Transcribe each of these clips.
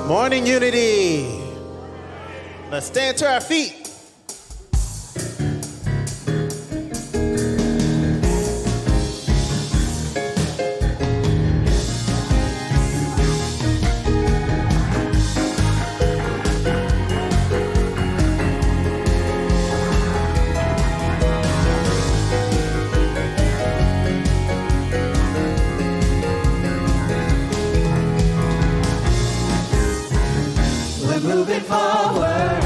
Morning, Unity. Let's stand to our feet. Moving forward,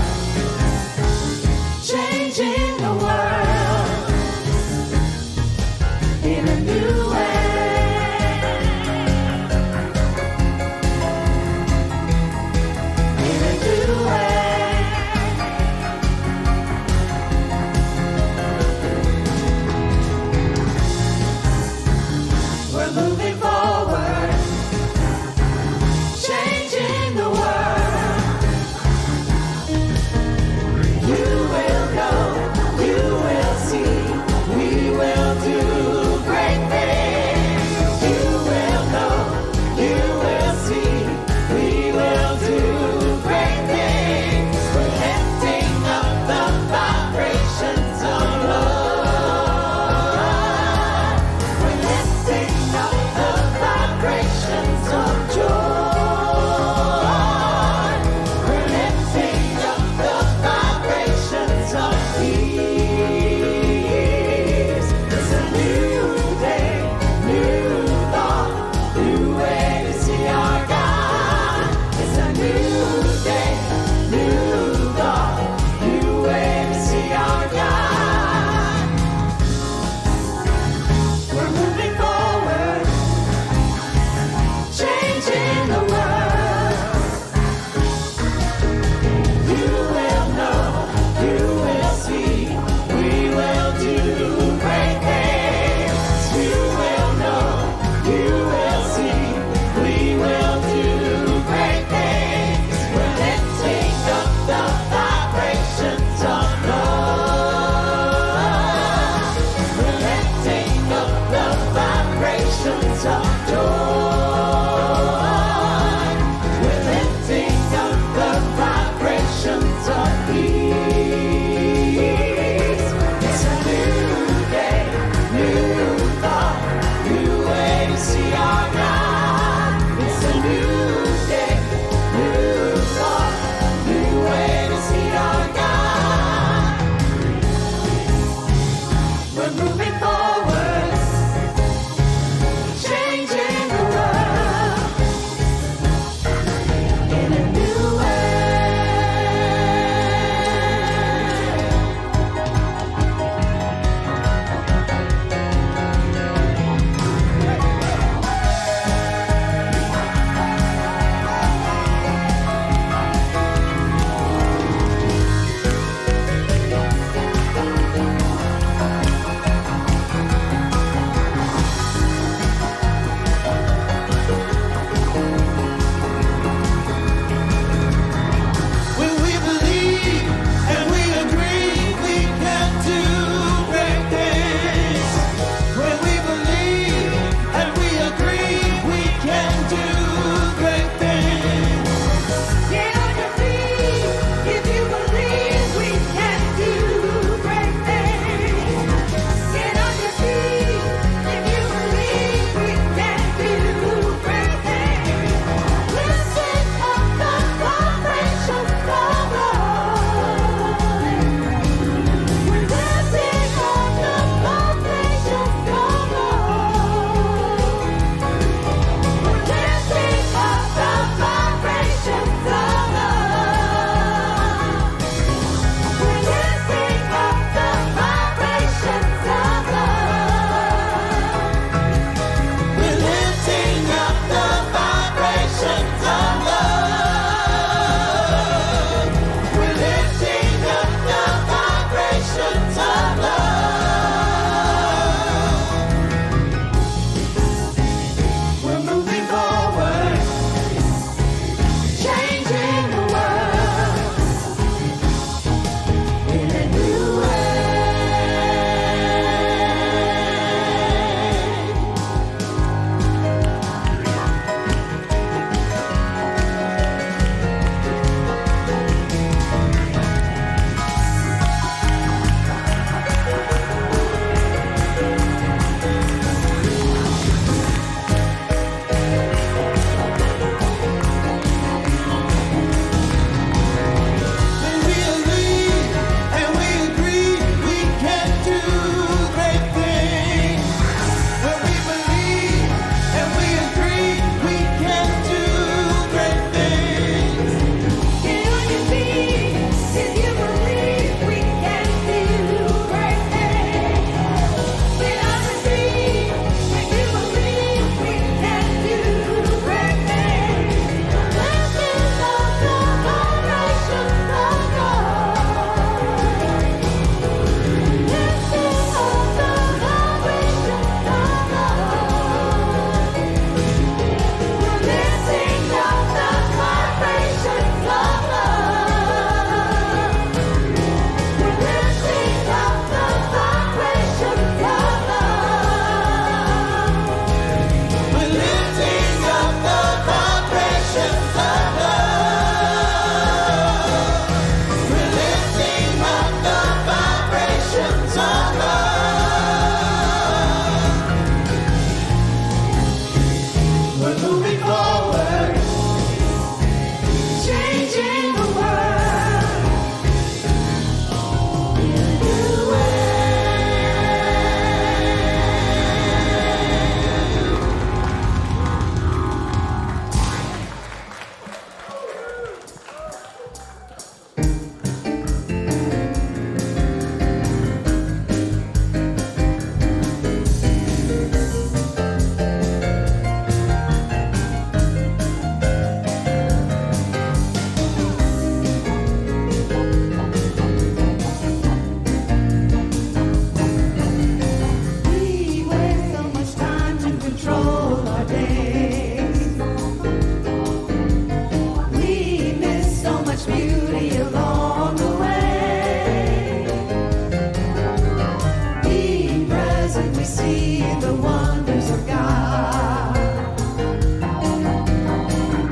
see the wonders of God.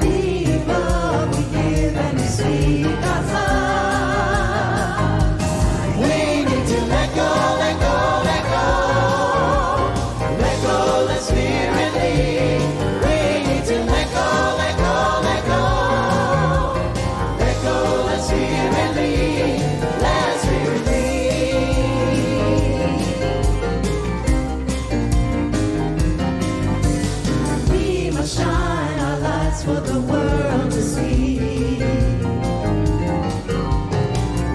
People, we give and we see God's love. We need to let go, let go, let go. Let go, let Spirit lead. We need to let go, let go, let go. Let go, let Spirit lead. Let Spirit lead. We must shine our lights for the world to see.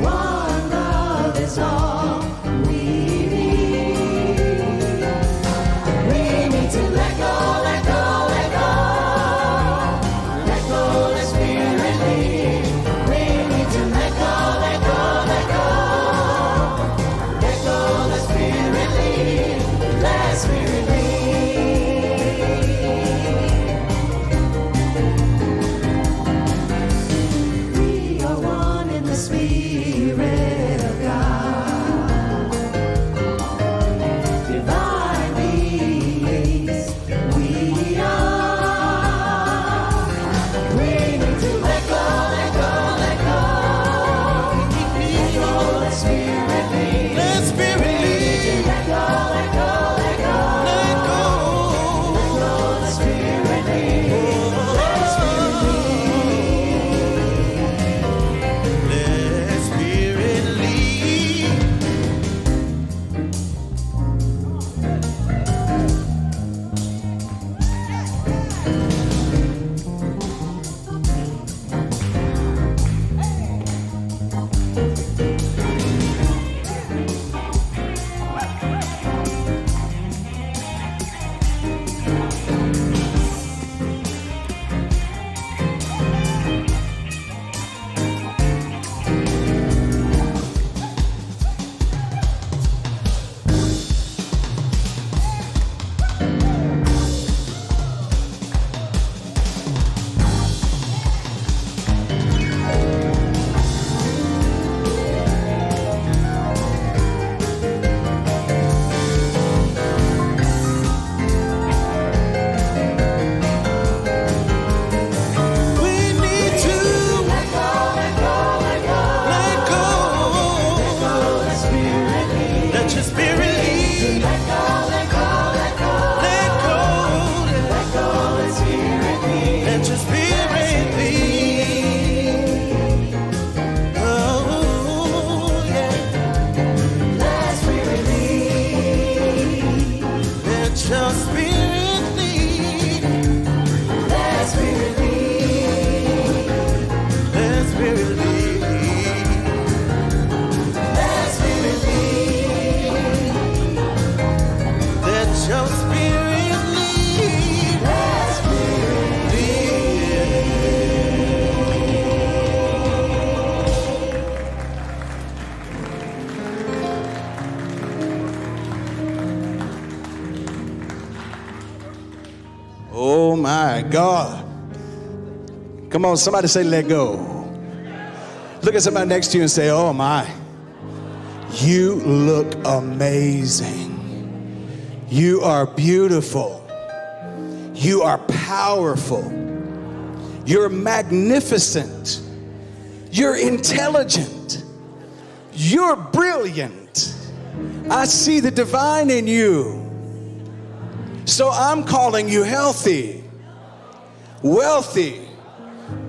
One love is all we need. We need to let go, let go, let go. Let go, let Spirit lead. We need to let go, let go, let go. Let go, let Spirit lead. Let Spirit lead. We are one in the Spirit of God. Divine beings we are. We need to let go, let go, let go. Let go, let Spirit lead. Let Spirit lead. Let go, let go, let go. Let go. Let go, let Spirit lead. Let Spirit Let Spirit lead. We need to let go, let go, let go. let go. Let go, let Spirit lead. Let your Spirit lead. Let go, let go, let go. Let go. Let go, let Spirit lead. Let your Spirit lead. Oh, yeah. Let Spirit lead. Let your Spirit lead. Let Spirit lead. Let Spirit lead. Let Spirit lead. Let your Spirit lead. Let Spirit Oh my God. Come on, somebody say, let go. Look at somebody next to you and say, oh my. You look amazing. You are beautiful. You are powerful. You're magnificent. You're intelligent. You're brilliant. I see the divine in you. So I'm calling you healthy, wealthy,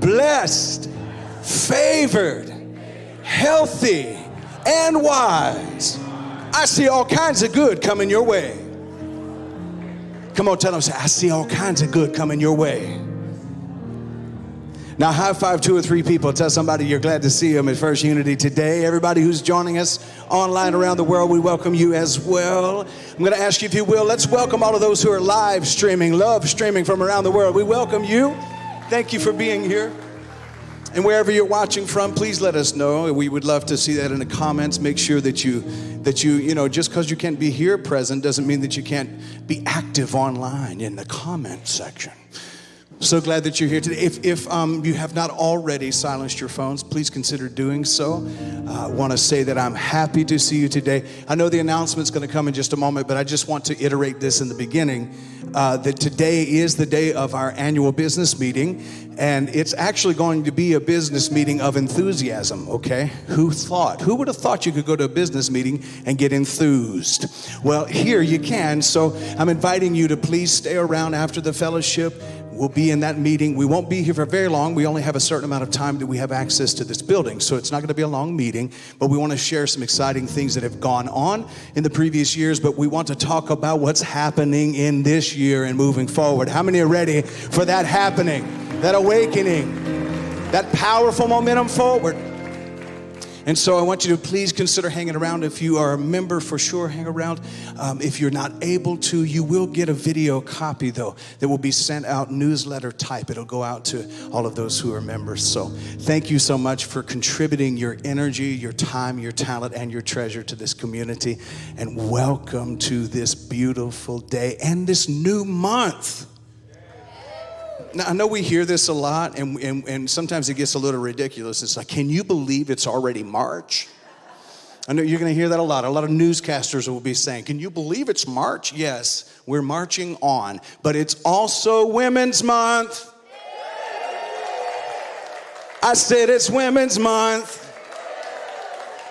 blessed, favored, healthy, and wise. I see all kinds of good coming your way. Come on, tell them, say, I see all kinds of good coming your way. Now, high five 2 or 3 people. Tell somebody you're glad to see them at First Unity today. Everybody who's joining us online around the world, we welcome you as well. I'm going to ask you, if you will, let's welcome all of those who are live streaming, love streaming from around the world. We welcome you. Thank you for being here. And wherever you're watching from, please let us know. We would love to see that in the comments. Make sure that you just because you can't be here present doesn't mean that you can't be active online in the comment section. So glad that you're here today. If you have not already silenced your phones, please consider doing so. I want to say that I'm happy to see you today. I know the announcement's going to come in just a moment, but I just want to iterate this in the beginning, that today is the day of our annual business meeting, and it's actually going to be a business meeting of enthusiasm, okay? Who would have thought you could go to a business meeting and get enthused? Well, here you can, so I'm inviting you to please stay around after the fellowship. We'll be in that meeting. We won't be here for very long. We only have a certain amount of time that we have access to this building, so it's not going to be a long meeting, but we want to share some exciting things that have gone on in the previous years, but we want to talk about what's happening in this year and moving forward. How many are ready for that happening, that awakening, that powerful momentum forward? And so I want you to please consider hanging around. If you are a member, for sure, hang around. If you're not able to, you will get a video copy, though, that will be sent out newsletter type. It'll go out to all of those who are members. So thank you so much for contributing your energy, your time, your talent, and your treasure to this community. And welcome to this beautiful day and this new month. Now, I know we hear this a lot, and sometimes it gets a little ridiculous. It's like, can you believe it's already March? I know you're going to hear that a lot. A lot of newscasters will be saying, can you believe it's March? Yes, we're marching on. But it's also Women's Month. I said it's Women's Month.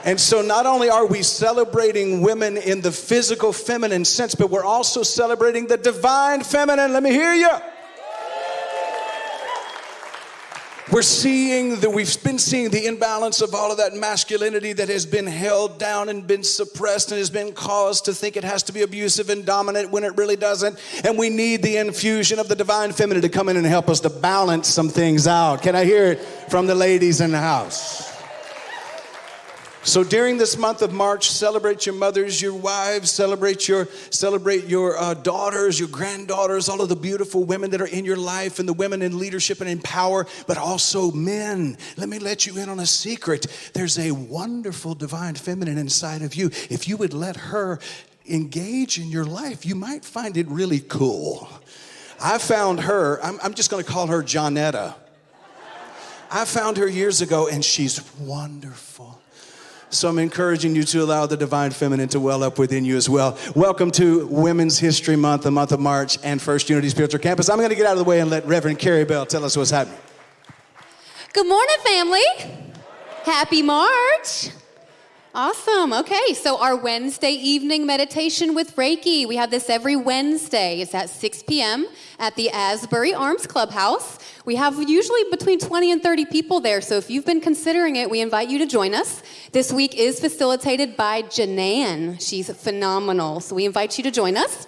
And so not only are we celebrating women in the physical feminine sense, but we're also celebrating the divine feminine. Let me hear you. We've been seeing the imbalance of all of that masculinity that has been held down and been suppressed and has been caused to think it has to be abusive and dominant when it really doesn't. And we need the infusion of the divine feminine to come in and help us to balance some things out. Can I hear it from the ladies in the house? So during this month of March, celebrate your mothers, your wives, celebrate your daughters, your granddaughters, all of the beautiful women that are in your life and the women in leadership and in power, but also men. Let me let you in on a secret. There's a wonderful divine feminine inside of you. If you would let her engage in your life, you might find it really cool. I found her, I'm just going to call her Jonetta. I found her years ago, and she's wonderful. So I'm encouraging you to allow the divine feminine to well up within you as well. Welcome to Women's History Month, the month of March, and First Unity Spiritual Campus. I'm going to get out of the way and let Reverend Kerri Bell tell us what's happening. Good morning, family. Happy March. Awesome. Okay, so our Wednesday evening meditation with Reiki. We have this every Wednesday. It's at 6 p.m. at the Asbury Arms Clubhouse. We have usually between 20 and 30 people there, so if you've been considering it, we invite you to join us. This week is facilitated by Janan. She's phenomenal, so we invite you to join us.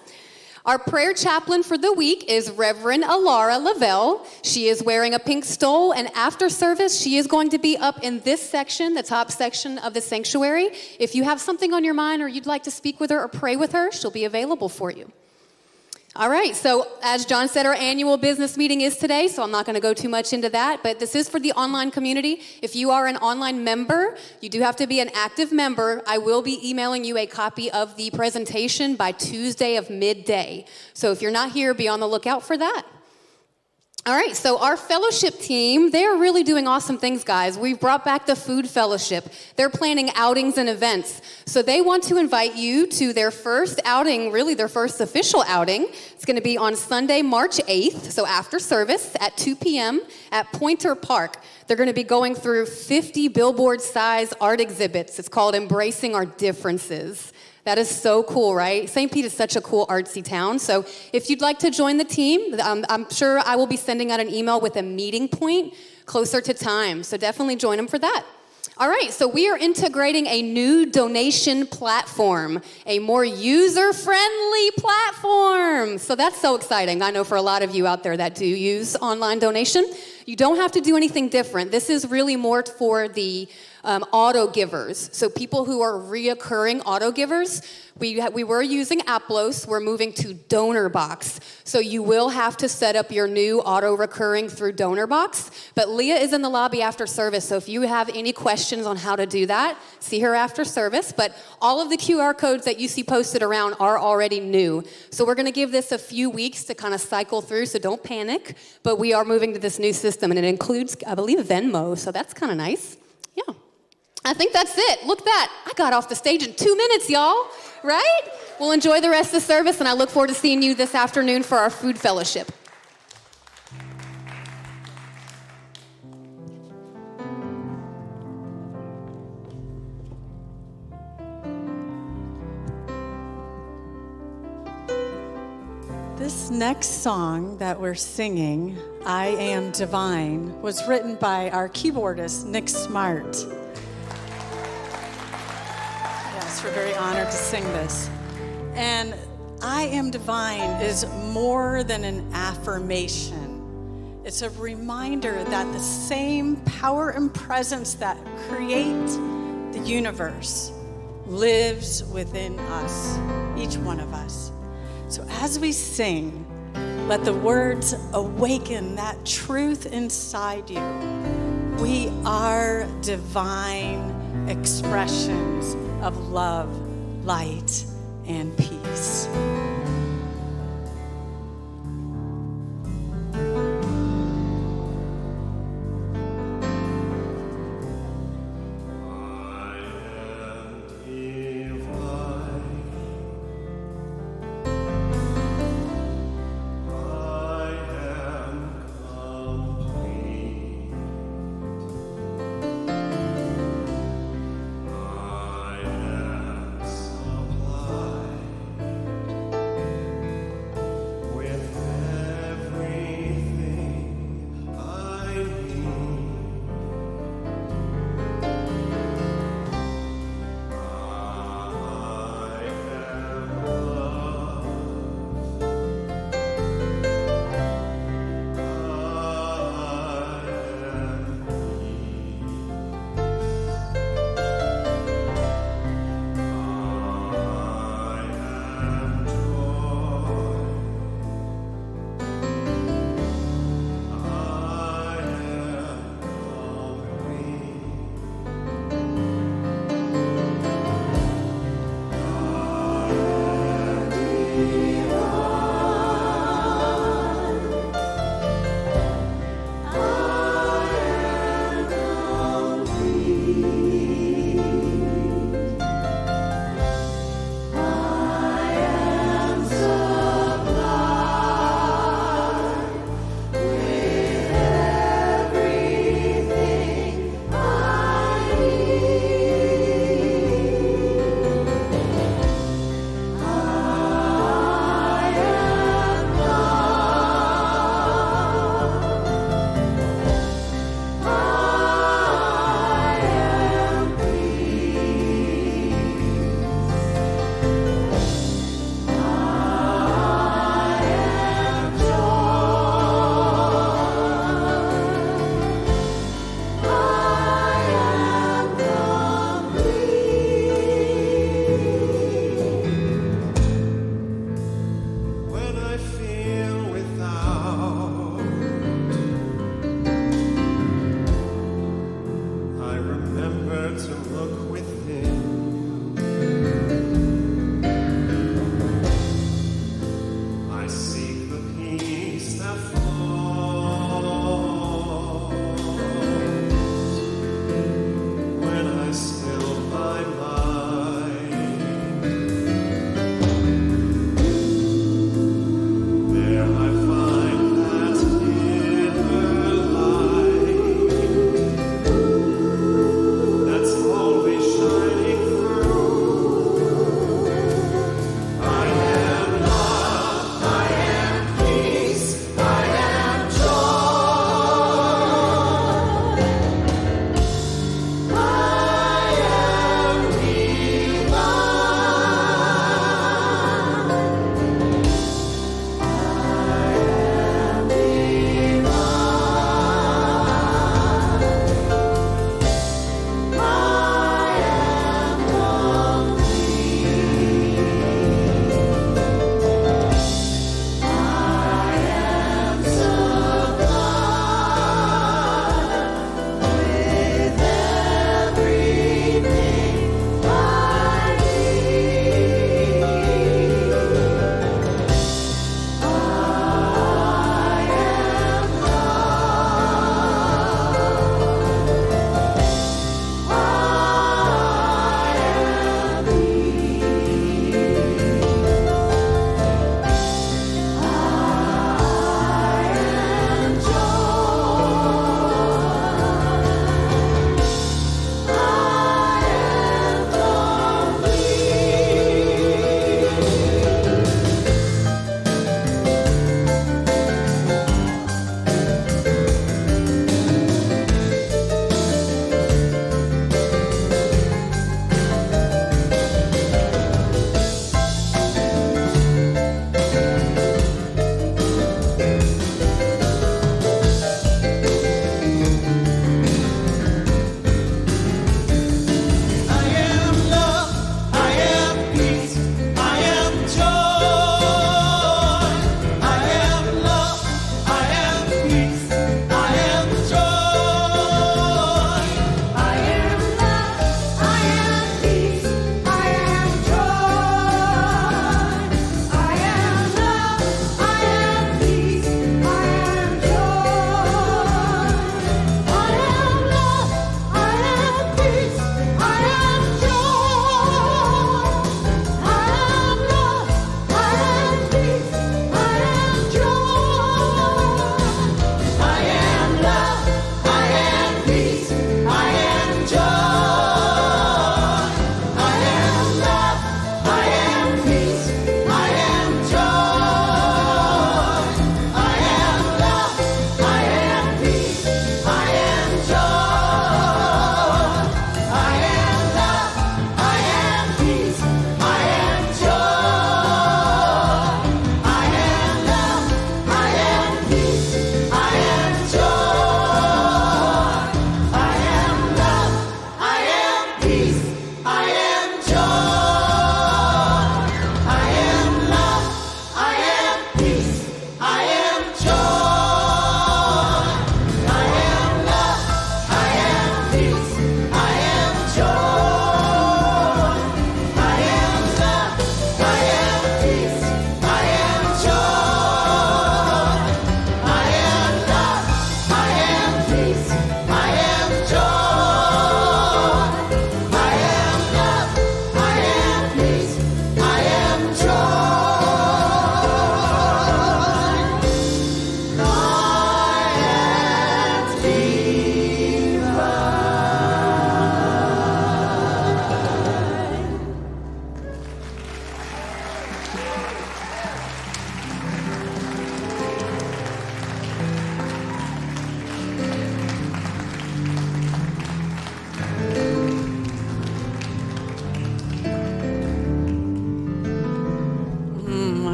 Our prayer chaplain for the week is Reverend Alara Lavelle. She is wearing a pink stole, and after service, she is going to be up in this section, the top section of the sanctuary. If you have something on your mind or you'd like to speak with her or pray with her, she'll be available for you. All right, so as John said, our annual business meeting is today, so I'm not going to go too much into that, but this is for the online community. If you are an online member, you do have to be an active member. I will be emailing you a copy of the presentation by Tuesday of midday. So if you're not here, be on the lookout for that. All right, so our fellowship team, they are really doing awesome things, guys. We've brought back the food fellowship. They're planning outings and events. So they want to invite you to their first outing, really their first official outing. It's going to be on Sunday, March 8th, so after service at 2 p.m. at Pointer Park. They're going to be going through 50 billboard-size art exhibits. It's called Embracing Our Differences. That is so cool, right? St. Pete is such a cool artsy town. So if you'd like to join the team, I'm sure I will be sending out an email with a meeting point closer to time. So definitely join them for that. All right, so we are integrating a new donation platform, a more user-friendly platform. So that's so exciting. I know for a lot of you out there that do use online donation. You don't have to do anything different. This is really more for the auto givers. So people who are reoccurring auto givers, we were using Aplos. We're moving to DonorBox. So you will have to set up your new auto recurring through DonorBox. But Leah is in the lobby after service. So if you have any questions on how to do that, see her after service. But all of the QR codes that you see posted around are already new. So we're going to give this a few weeks to kind of cycle through. So don't panic. But we are moving to this new system, and it includes, I believe, Venmo. So that's kind of nice. Yeah. I think that's it. Look at that. I got off the stage in 2 minutes, y'all. Right? We'll enjoy the rest of the service, and I look forward to seeing you this afternoon for our food fellowship. This next song that we're singing, I Am Divine, was written by our keyboardist, Nick Smart. Yes, we're very honored to sing this. And I Am Divine is more than an affirmation. It's a reminder that the same power and presence that create the universe lives within us, each one of us. So as we sing, let the words awaken that truth inside you. We are divine expressions of love, light, and peace.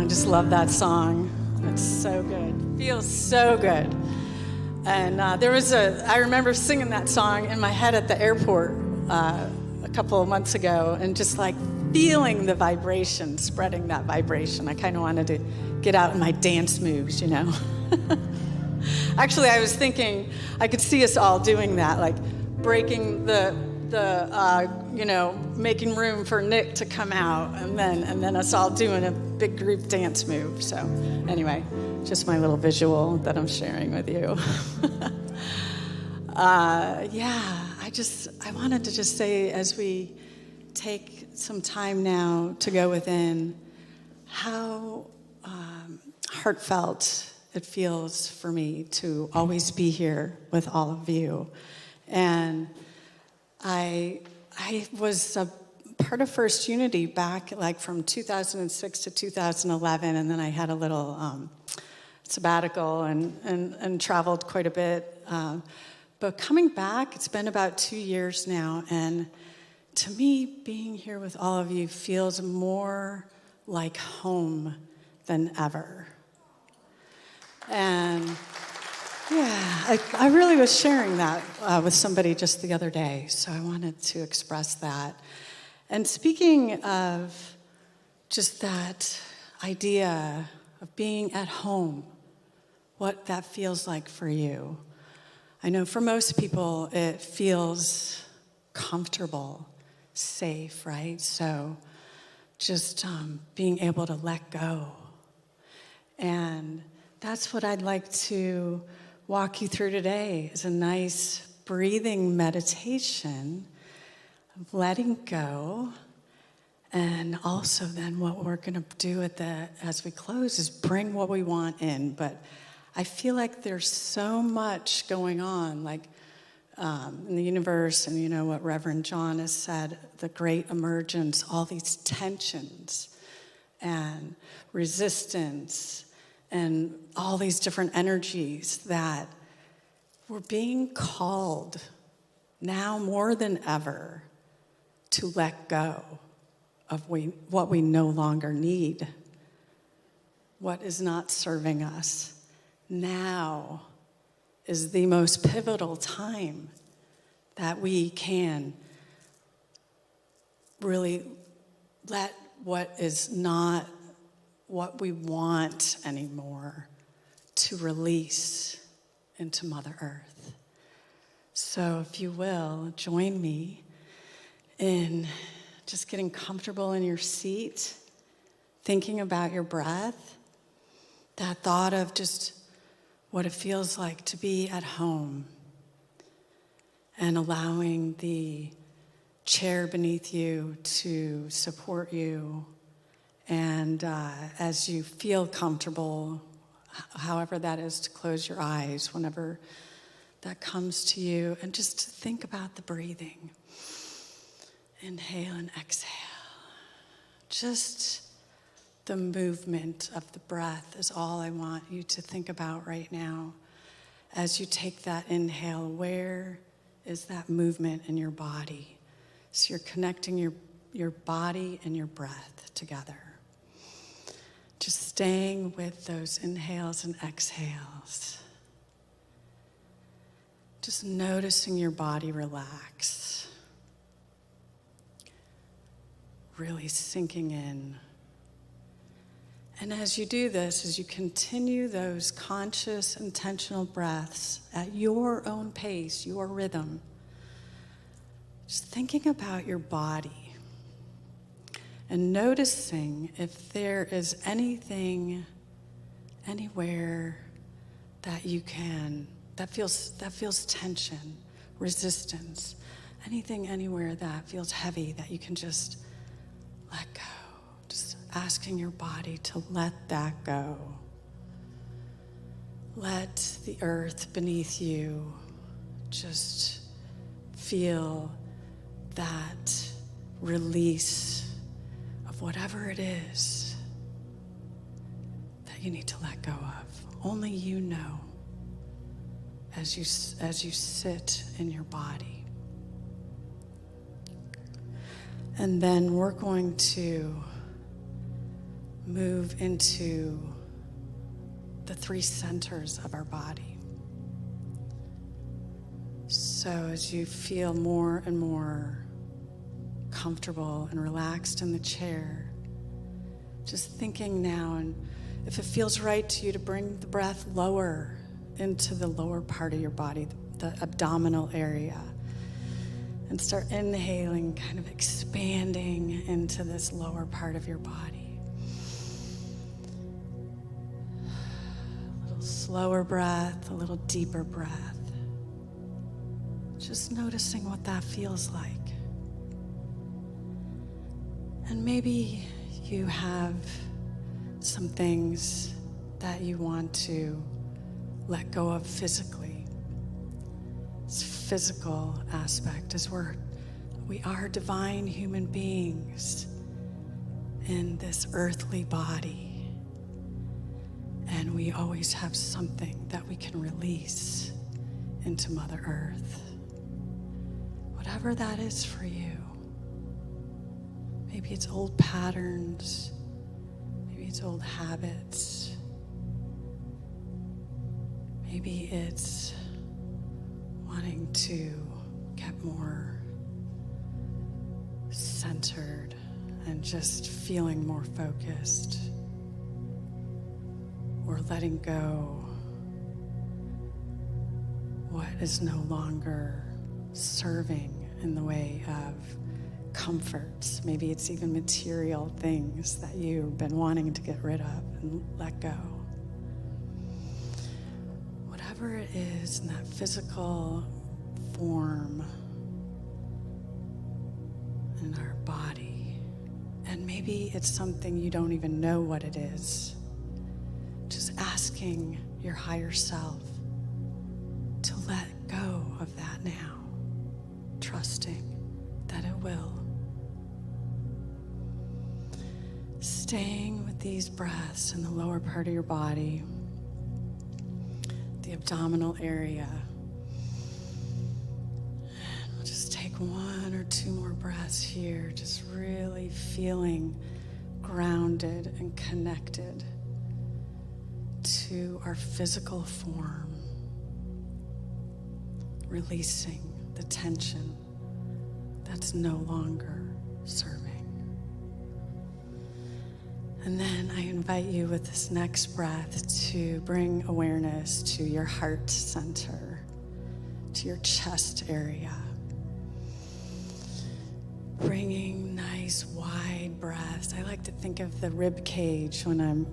I just love that song. It's so good. Feels so good. And I remember singing that song in my head at the airport a couple of months ago, and just like feeling the vibration, spreading that vibration. I kind of wanted to get out in my dance moves, you know. Actually, I was thinking I could see us all doing that, like breaking making room for Nick to come out, and then us all doing a big group dance move. So anyway, just my little visual that I'm sharing with you. I wanted to just say, as we take some time now to go within, how heartfelt it feels for me to always be here with all of you. And I was a part of First Unity back like from 2006 to 2011, and then I had a little sabbatical and traveled quite a bit. But coming back, it's been about 2 years now, and to me, being here with all of you feels more like home than ever. And yeah, I really was sharing that with somebody just the other day, so I wanted to express that. And speaking of just that idea of being at home, what that feels like for you. I know for most people it feels comfortable, safe, right? So just being able to let go. And that's what I'd like to walk you through today, is a nice breathing meditation of letting go. And also then what we're going to do as we close is bring what we want in. But I feel like there's so much going on, like in the universe, and you know what Reverend Jon has said, the great emergence, all these tensions and resistance and all these different energies that we're being called now more than ever to let go of what we no longer need, what is not serving us. Now is the most pivotal time that we can really let what is not what we want anymore to release into Mother Earth. So if you will, join me in just getting comfortable in your seat, thinking about your breath, that thought of just what it feels like to be at home, and allowing the chair beneath you to support you. And as you feel comfortable, however that is, to close your eyes whenever that comes to you, and just to think about the breathing. Inhale and exhale. Just the movement of the breath is all I want you to think about right now. As you take that inhale, where is that movement in your body? So you're connecting your body and your breath together. Just staying with those inhales and exhales. Just noticing your body relax. Really sinking in. And as you do this, as you continue those conscious, intentional breaths at your own pace, your rhythm, just thinking about your body and noticing if there is anything, anywhere that you can, that feels tension, resistance, anything anywhere that feels heavy that you can just let go. Just asking your body to let that go. Let the earth beneath you just feel that release of whatever it is that you need to let go of. Only you know as you sit in your body. And then we're going to move into the 3 centers of our body. So as you feel more and more comfortable and relaxed in the chair, just thinking now, and if it feels right to you, to bring the breath lower into the lower part of your body, the abdominal area, and start inhaling, kind of expanding into this lower part of your body. A little slower breath, a little deeper breath. Just noticing what that feels like. And maybe you have some things that you want to let go of physically. This physical aspect is we are divine human beings in this earthly body. And we always have something that we can release into Mother Earth. Whatever that is for you. Maybe it's old patterns. Maybe it's old habits. Maybe it's wanting to get more centered and just feeling more focused. Or letting go what is no longer serving in the way of comforts. Maybe it's even material things that you've been wanting to get rid of and let go. Whatever it is in that physical form in our body, and maybe it's something you don't even know what it is, just asking your higher self to let go of that now, trusting that it will. Staying with these breaths in the lower part of your body, the abdominal area. And we'll just take 1 or 2 more breaths here, just really feeling grounded and connected to our physical form, releasing the tension that's no longer serving. And then I invite you with this next breath to bring awareness to your heart center, to your chest area. Bringing nice wide breaths. I like to think of the rib cage when I'm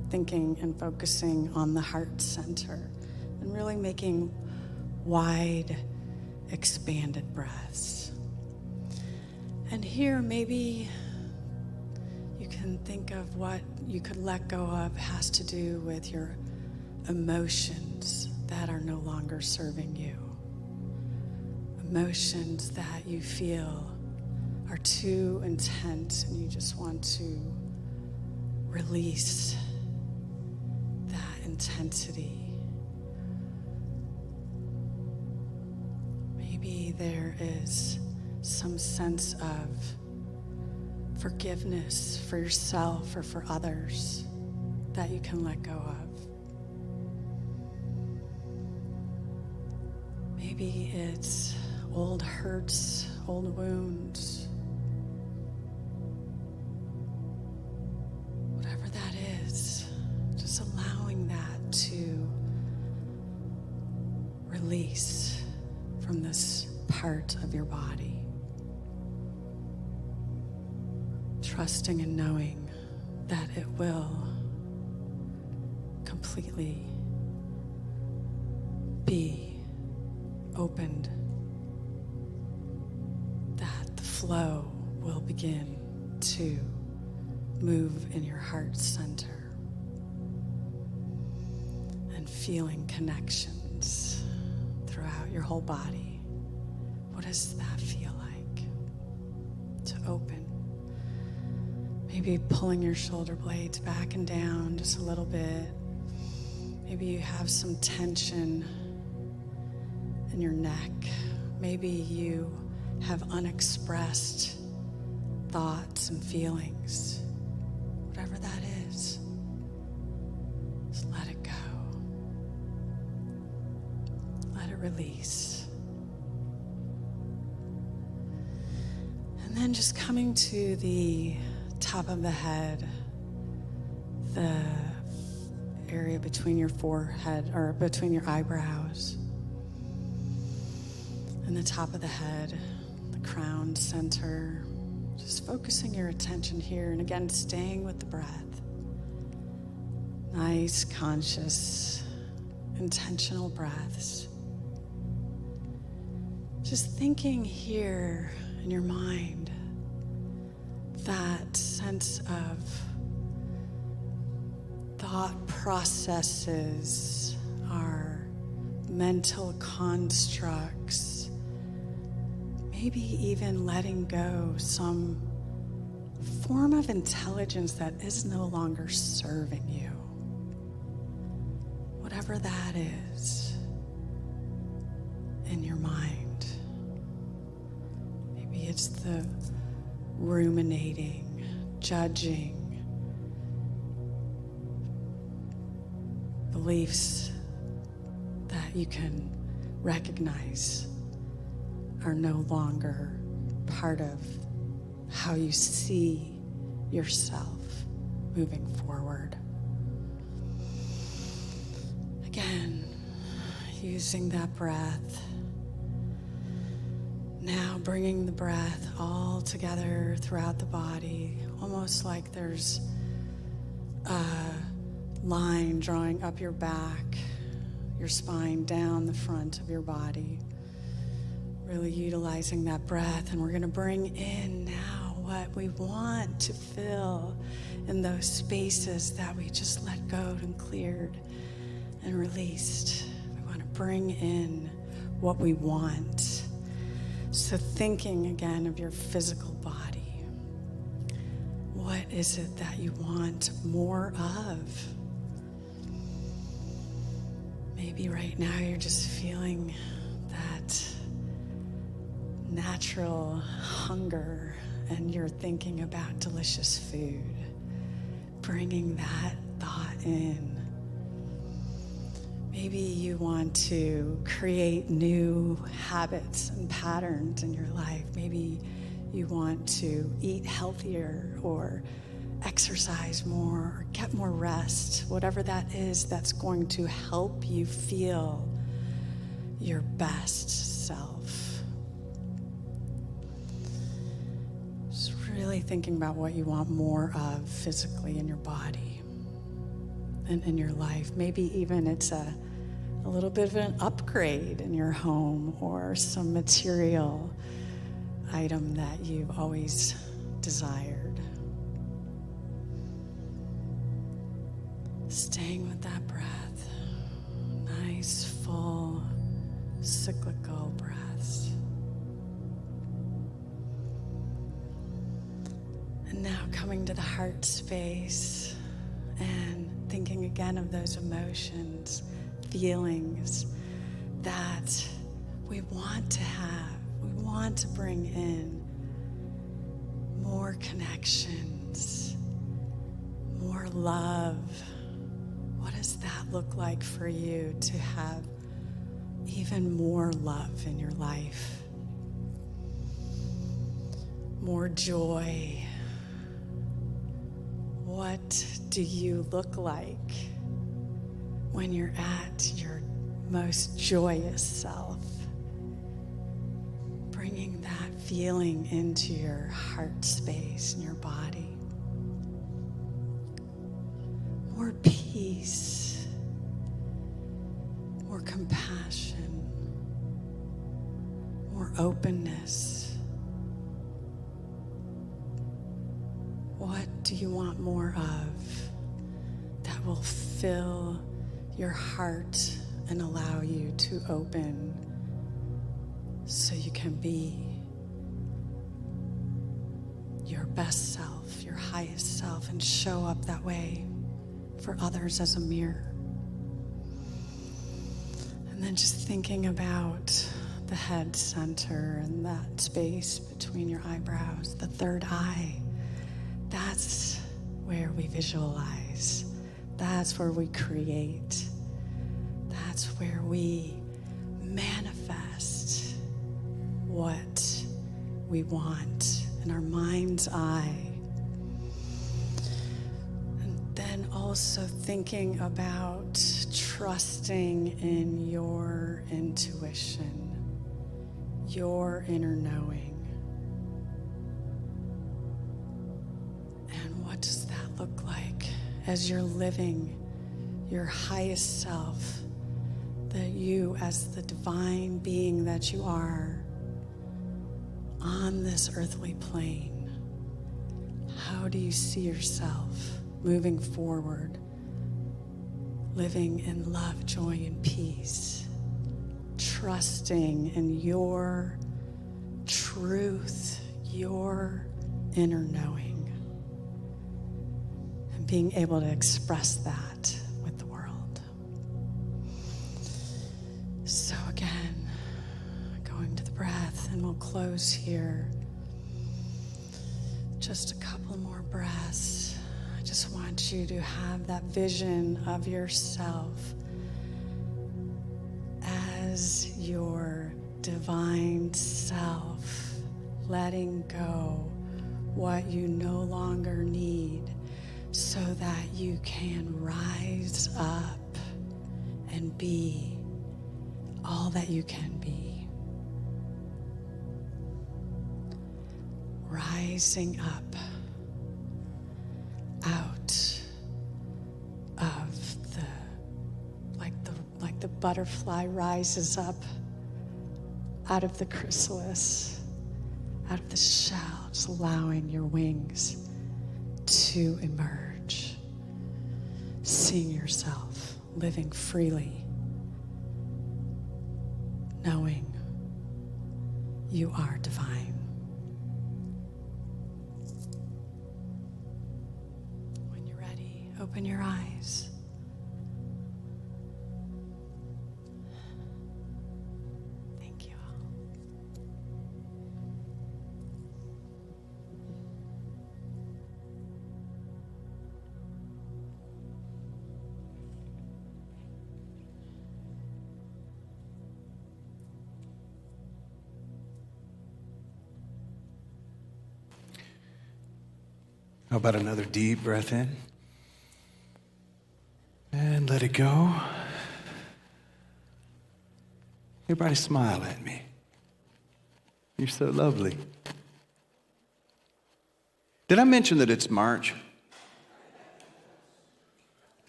thinking and focusing on the heart center, and really making wide, expanded breaths. And here, maybe you can think of what you could let go of has to do with your emotions that are no longer serving you. Emotions that you feel are too intense and you just want to release that intensity. Maybe there is some sense of forgiveness for yourself or for others that you can let go of. Maybe it's old hurts, old wounds. Whatever that is, just allowing that to release from this part of your body. Trusting and knowing that it will completely be opened, that the flow will begin to move in your heart center, and feeling connections throughout your whole body. What does that feel like to open? Maybe pulling your shoulder blades back and down just a little bit. Maybe you have some tension in your neck. Maybe you have unexpressed thoughts and feelings. Whatever that release. And then just coming to the top of the head, the area between your forehead or between your eyebrows, and the top of the head, the crown center. Just focusing your attention here, and again, staying with the breath. Nice, conscious, intentional breaths. Just thinking here in your mind, that sense of thought processes, our mental constructs, maybe even letting go some form of intelligence that is no longer serving you. Whatever that is in your mind. Maybe it's the ruminating, judging, beliefs that you can recognize are no longer part of how you see yourself moving forward. Again, using that breath. Now bringing the breath all together throughout the body, almost like there's a line drawing up your back, your spine, down the front of your body. Really utilizing that breath, and we're going to bring in now what we want to fill in those spaces that we just let go and cleared and released. We want to bring in what we want. So thinking again of your physical body. What is it that you want more of? Maybe right now you're just feeling that natural hunger and you're thinking about delicious food. Bringing that thought in. Maybe you want to create new habits and patterns in your life. Maybe you want to eat healthier or exercise more or get more rest. Whatever that is that's going to help you feel your best self. Just really thinking about what you want more of physically in your body and in your life. Maybe even it's a little bit of an upgrade in your home or some material item that you've always desired. Staying with that breath. Nice, full, cyclical breaths. And now coming to the heart space and thinking again of those emotions, feelings that we want to have. We want to bring in more connections, more love. What does that look like for you to have even more love in your life? More joy. What do you look like when you're at your most joyous self? Bringing that feeling into your heart space and your body. More peace, more compassion, more openness. What do you want more of that will fill your heart and allow you to open so you can be your best self, your highest self, and show up that way for others as a mirror? And then just thinking about the head center and that space between your eyebrows, the third eye. That's where we visualize. That's where we create. That's where we manifest what we want in our mind's eye. And then also thinking about trusting in your intuition, your inner knowing. And what does that look like as you're living your highest self, that you as the divine being that you are on this earthly plane? How do you see yourself moving forward, living in love, joy, and peace, trusting in your truth, your inner knowing, and being able to express that with the world? So again, going to the breath, and we'll close here. Just a couple more breaths. I just want you to have that vision of yourself as your divine self, letting go what you no longer need so that you can rise up and be all that you can be. Rising up out of like the butterfly rises up out of the chrysalis, out of the shell, just allowing your wings to emerge, seeing yourself living freely, knowing you are divine. When you're ready, open your eyes. Thank you all. How about another deep breath in? And let it go. Everybody smile at me. You're so lovely. Did I mention that it's March?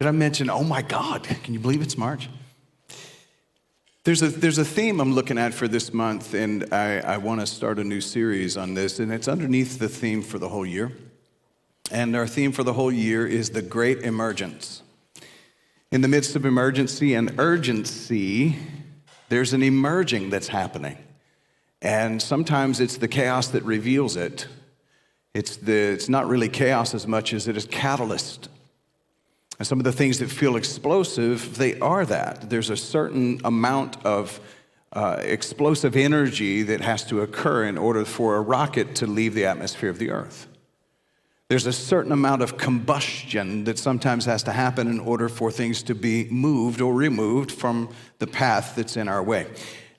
Did I mention, oh my God, can you believe it's March? There's a theme I'm looking at for this month, and I want to start a new series on this, and it's underneath the theme for the whole year. And our theme for the whole year is the Great Emergence. In the midst of emergency and urgency, there's an emerging that's happening. And sometimes it's the chaos that reveals it. It's not really chaos as much as it is catalyst. And some of the things that feel explosive, they are that. There's a certain amount of explosive energy that has to occur in order for a rocket to leave the atmosphere of the earth. There's a certain amount of combustion that sometimes has to happen in order for things to be moved or removed from the path that's in our way.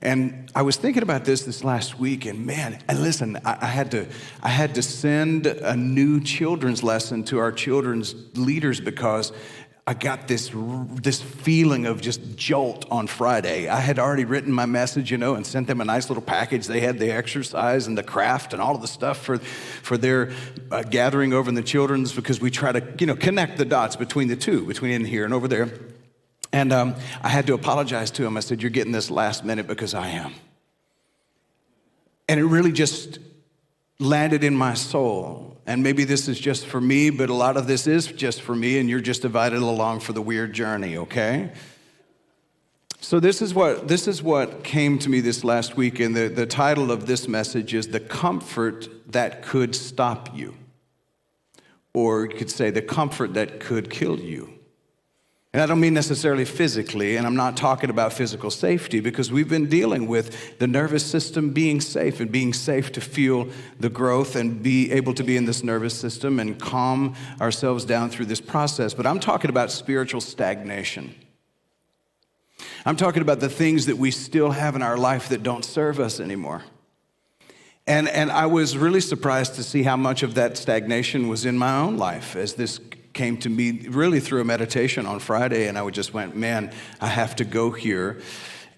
And I was thinking about this last week, and man, and listen, I had to send a new children's lesson to our children's leaders because I got this feeling of just jolt on Friday. I had already written my message, and sent them a nice little package. They had the exercise and the craft and all of the stuff for their gathering over in the children's, because we try to, connect the dots between the two, between in here and over there. And I had to apologize to them. I said, you're getting this last minute because I am. And it really just landed in my soul. And maybe this is just for me, but a lot of this is just for me, and you're just invited along for the weird journey, okay? So this is what came to me this last week, and the title of this message is The Comfort That Could Stop You. Or you could say, the comfort that could kill you. And I don't mean necessarily physically, and I'm not talking about physical safety, because we've been dealing with the nervous system being safe and being safe to feel the growth and be able to be in this nervous system and calm ourselves down through this process. But I'm talking about spiritual stagnation. I'm talking about the things that we still have in our life that don't serve us anymore. And I was really surprised to see how much of that stagnation was in my own life as this came to me really through a meditation on Friday. And I just went, man, I have to go here.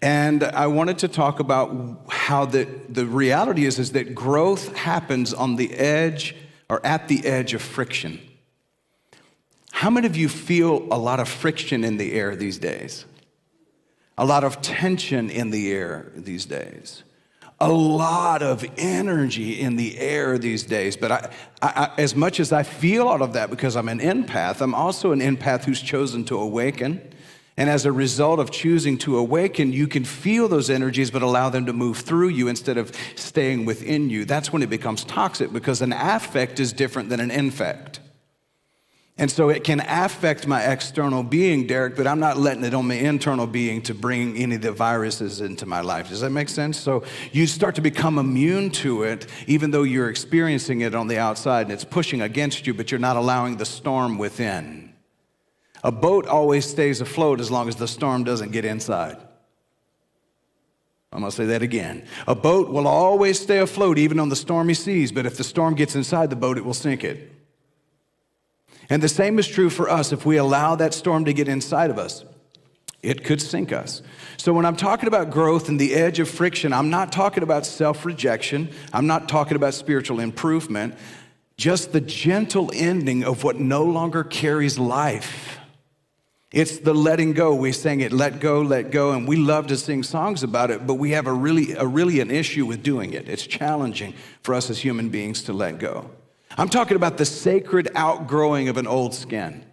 And I wanted to talk about how the reality is that growth happens on the edge or at the edge of friction. How many of you feel a lot of friction in the air these days? A lot of tension in the air these days. A lot of energy in the air these days. But I, as much as I feel all of that because I'm an empath, I'm also an empath who's chosen to awaken. And as a result of choosing to awaken, you can feel those energies, but allow them to move through you instead of staying within you. That's when it becomes toxic, because an affect is different than an infect. And so it can affect my external being, Derek, but I'm not letting it on my internal being to bring any of the viruses into my life. Does that make sense? So you start to become immune to it, even though you're experiencing it on the outside and it's pushing against you, but you're not allowing the storm within. A boat always stays afloat as long as the storm doesn't get inside. I'm going to say that again. A boat will always stay afloat even on the stormy seas, but if the storm gets inside the boat, it will sink it. And the same is true for us. If we allow that storm to get inside of us, it could sink us. So when I'm talking about growth and the edge of friction, I'm not talking about self-rejection. I'm not talking about spiritual improvement. Just the gentle ending of what no longer carries life. It's the letting go. We sang it, let go, and we love to sing songs about it, but we have a really an issue with doing it. It's challenging for us as human beings to let go. I'm talking about the sacred outgrowing of an old skin.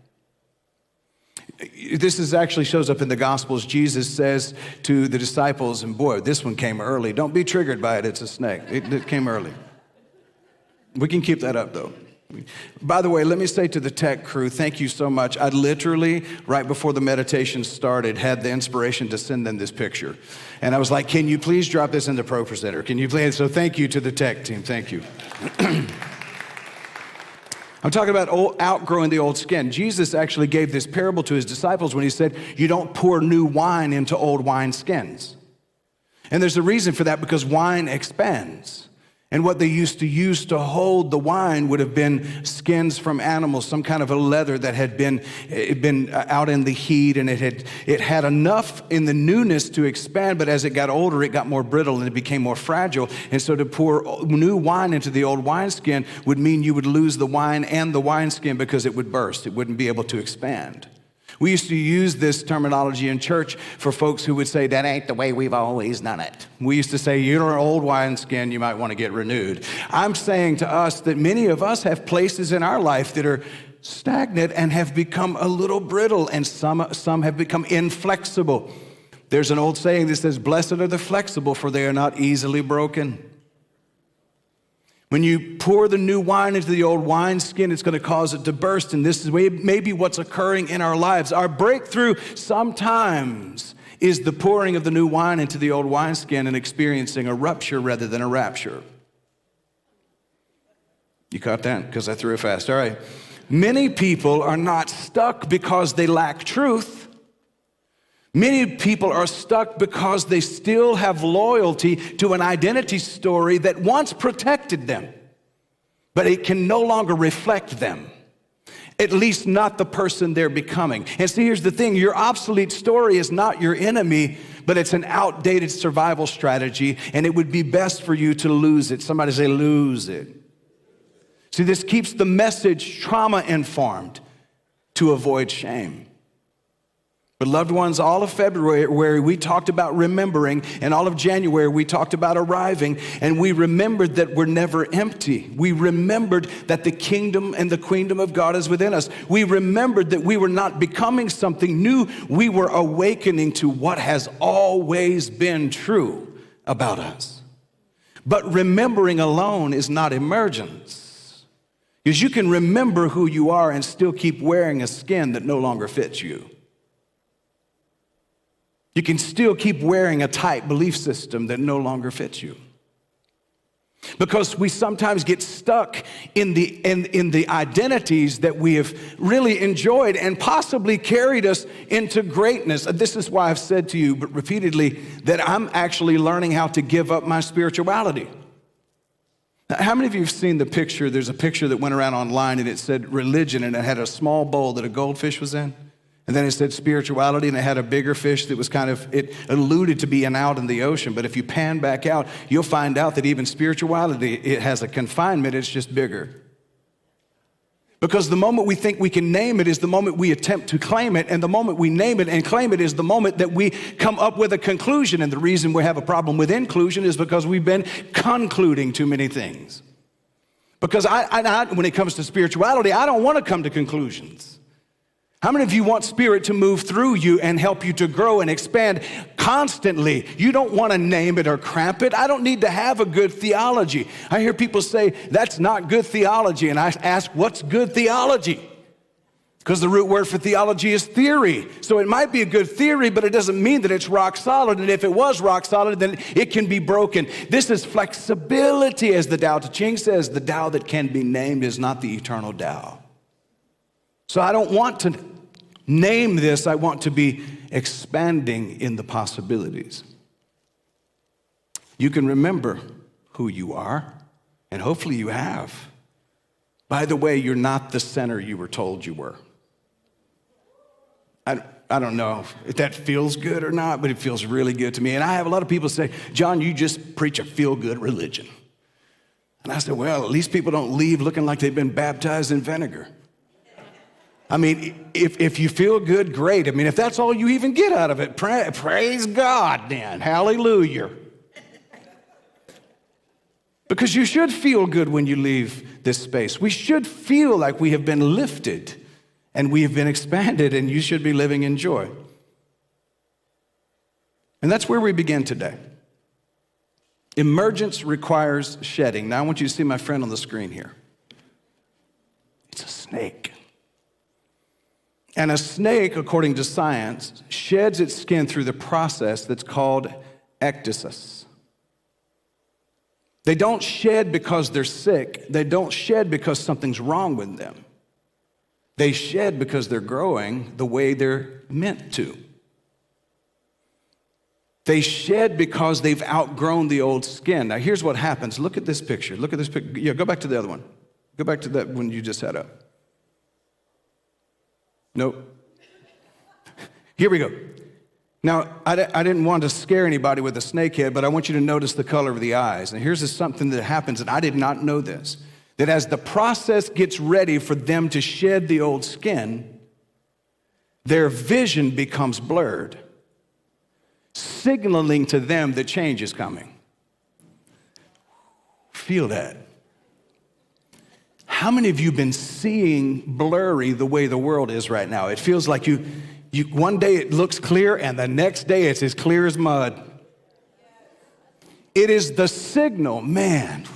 This actually shows up in the Gospels. Jesus says to the disciples, and boy, this one came early. Don't be triggered by it. It's a snake. It came early. We can keep that up, though. By the way, let me say to the tech crew, thank you so much. I literally, right before the meditation started, had the inspiration to send them this picture. And I was like, can you please drop this in the Pro Presenter? Can you please? So thank you to the tech team. Thank you. I'm talking about outgrowing the old skin. Jesus actually gave this parable to his disciples when he said, you don't pour new wine into old wine skins. And there's a reason for that, because wine expands. And what they used to use to hold the wine would have been skins from animals, some kind of a leather that had been out in the heat, and it had enough in the newness to expand, but as it got older, it got more brittle and it became more fragile. And so to pour new wine into the old wineskin would mean you would lose the wine and the wineskin because it would burst. It wouldn't be able to expand. We used to use this terminology in church for folks who would say, that ain't the way we've always done it. We used to say, you're an old wineskin, you might want to get renewed. I'm saying to us that many of us have places in our life that are stagnant and have become a little brittle, and some have become inflexible. There's an old saying that says, blessed are the flexible, for they are not easily broken. When you pour the new wine into the old wineskin, it's going to cause it to burst. And this is maybe what's occurring in our lives. Our breakthrough sometimes is the pouring of the new wine into the old wineskin and experiencing a rupture rather than a rapture. You caught that? Because I threw it fast. All right. Many people are not stuck because they lack truth. Many people are stuck because they still have loyalty to an identity story that once protected them, but it can no longer reflect them, at least not the person they're becoming. And see, here's the thing, your obsolete story is not your enemy, but it's an outdated survival strategy, and it would be best for you to lose it. Somebody say, lose it. See, this keeps the message trauma-informed to avoid shame. But loved ones, all of February, we talked about remembering, and all of January, we talked about arriving, and we remembered that we're never empty. We remembered that the kingdom and the queendom of God is within us. We remembered that we were not becoming something new. We were awakening to what has always been true about us. But remembering alone is not emergence, because you can remember who you are and still keep wearing a skin that no longer fits you. You can still keep wearing a tight belief system that no longer fits you. Because we sometimes get stuck in the identities that we have really enjoyed and possibly carried us into greatness. This is why I've said to you repeatedly that I'm actually learning how to give up my spirituality. Now, how many of you have seen the picture? There's a picture that went around online and it said religion and it had a small bowl that a goldfish was in. And then it said spirituality and it had a bigger fish that was it alluded to being out in the ocean. But if you pan back out, you'll find out that even spirituality, it has a confinement, it's just bigger. Because the moment we think we can name it is the moment we attempt to claim it. And the moment we name it and claim it is the moment that we come up with a conclusion. And the reason we have a problem with inclusion is because we've been concluding too many things. Because when it comes to spirituality, I don't want to come to conclusions. How many of you want Spirit to move through you and help you to grow and expand constantly? You don't want to name it or cramp it. I don't need to have a good theology. I hear people say, that's not good theology. And I ask, what's good theology? Because the root word for theology is theory. So it might be a good theory, but it doesn't mean that it's rock solid. And if it was rock solid, then it can be broken. This is flexibility, as the Tao Te Ching says. The Tao that can be named is not the eternal Tao. So I don't want to name this. I want to be expanding in the possibilities. You can remember who you are, and hopefully you have. By the way, you're not the center you were told you were. I don't know if that feels good or not, but it feels really good to me. And I have a lot of people say, John, you just preach a feel-good religion. And I said, well, at least people don't leave looking like they've been baptized in vinegar. I mean, if you feel good, great. I mean, if that's all you even get out of it, praise God then. Hallelujah. Because you should feel good when you leave this space. We should feel like we have been lifted and we have been expanded, and you should be living in joy. And that's where we begin today. Emergence requires shedding. Now I want you to see my friend on the screen here. It's a snake. And a snake, according to science, sheds its skin through the process that's called ecdysis. They don't shed because they're sick. They don't shed because something's wrong with them. They shed because they're growing the way they're meant to. They shed because they've outgrown the old skin. Now, here's what happens. Look at this picture. Look at this picture. Yeah, go back to the other one. Go back to that one you just had up. Nope. Here we go. Now, I didn't want to scare anybody with a snake head, but I want you to notice the color of the eyes. And here's something that happens, and I did not know this, that as the process gets ready for them to shed the old skin, their vision becomes blurred, signaling to them that change is coming. Feel that. How many of you have been seeing blurry the way the world is right now? It feels like you one day it looks clear and the next day it's as clear as mud. It is the signal, man.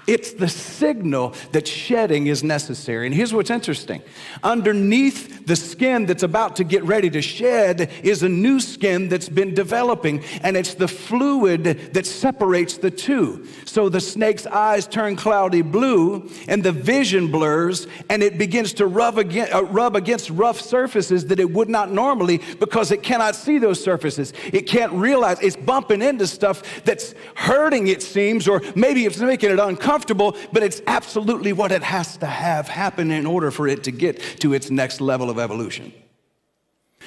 It's the signal that shedding is necessary. And here's what's interesting. Underneath the skin that's about to get ready to shed is a new skin that's been developing, and it's the fluid that separates the two. So the snake's eyes turn cloudy blue, and the vision blurs, and it begins to rub against rough surfaces that it would not normally, because it cannot see those surfaces. It can't realize it's bumping into stuff that's hurting, it seems, or maybe it's making it uncomfortable, but it's absolutely what it has to have happen in order for it to get to its next level of evolution.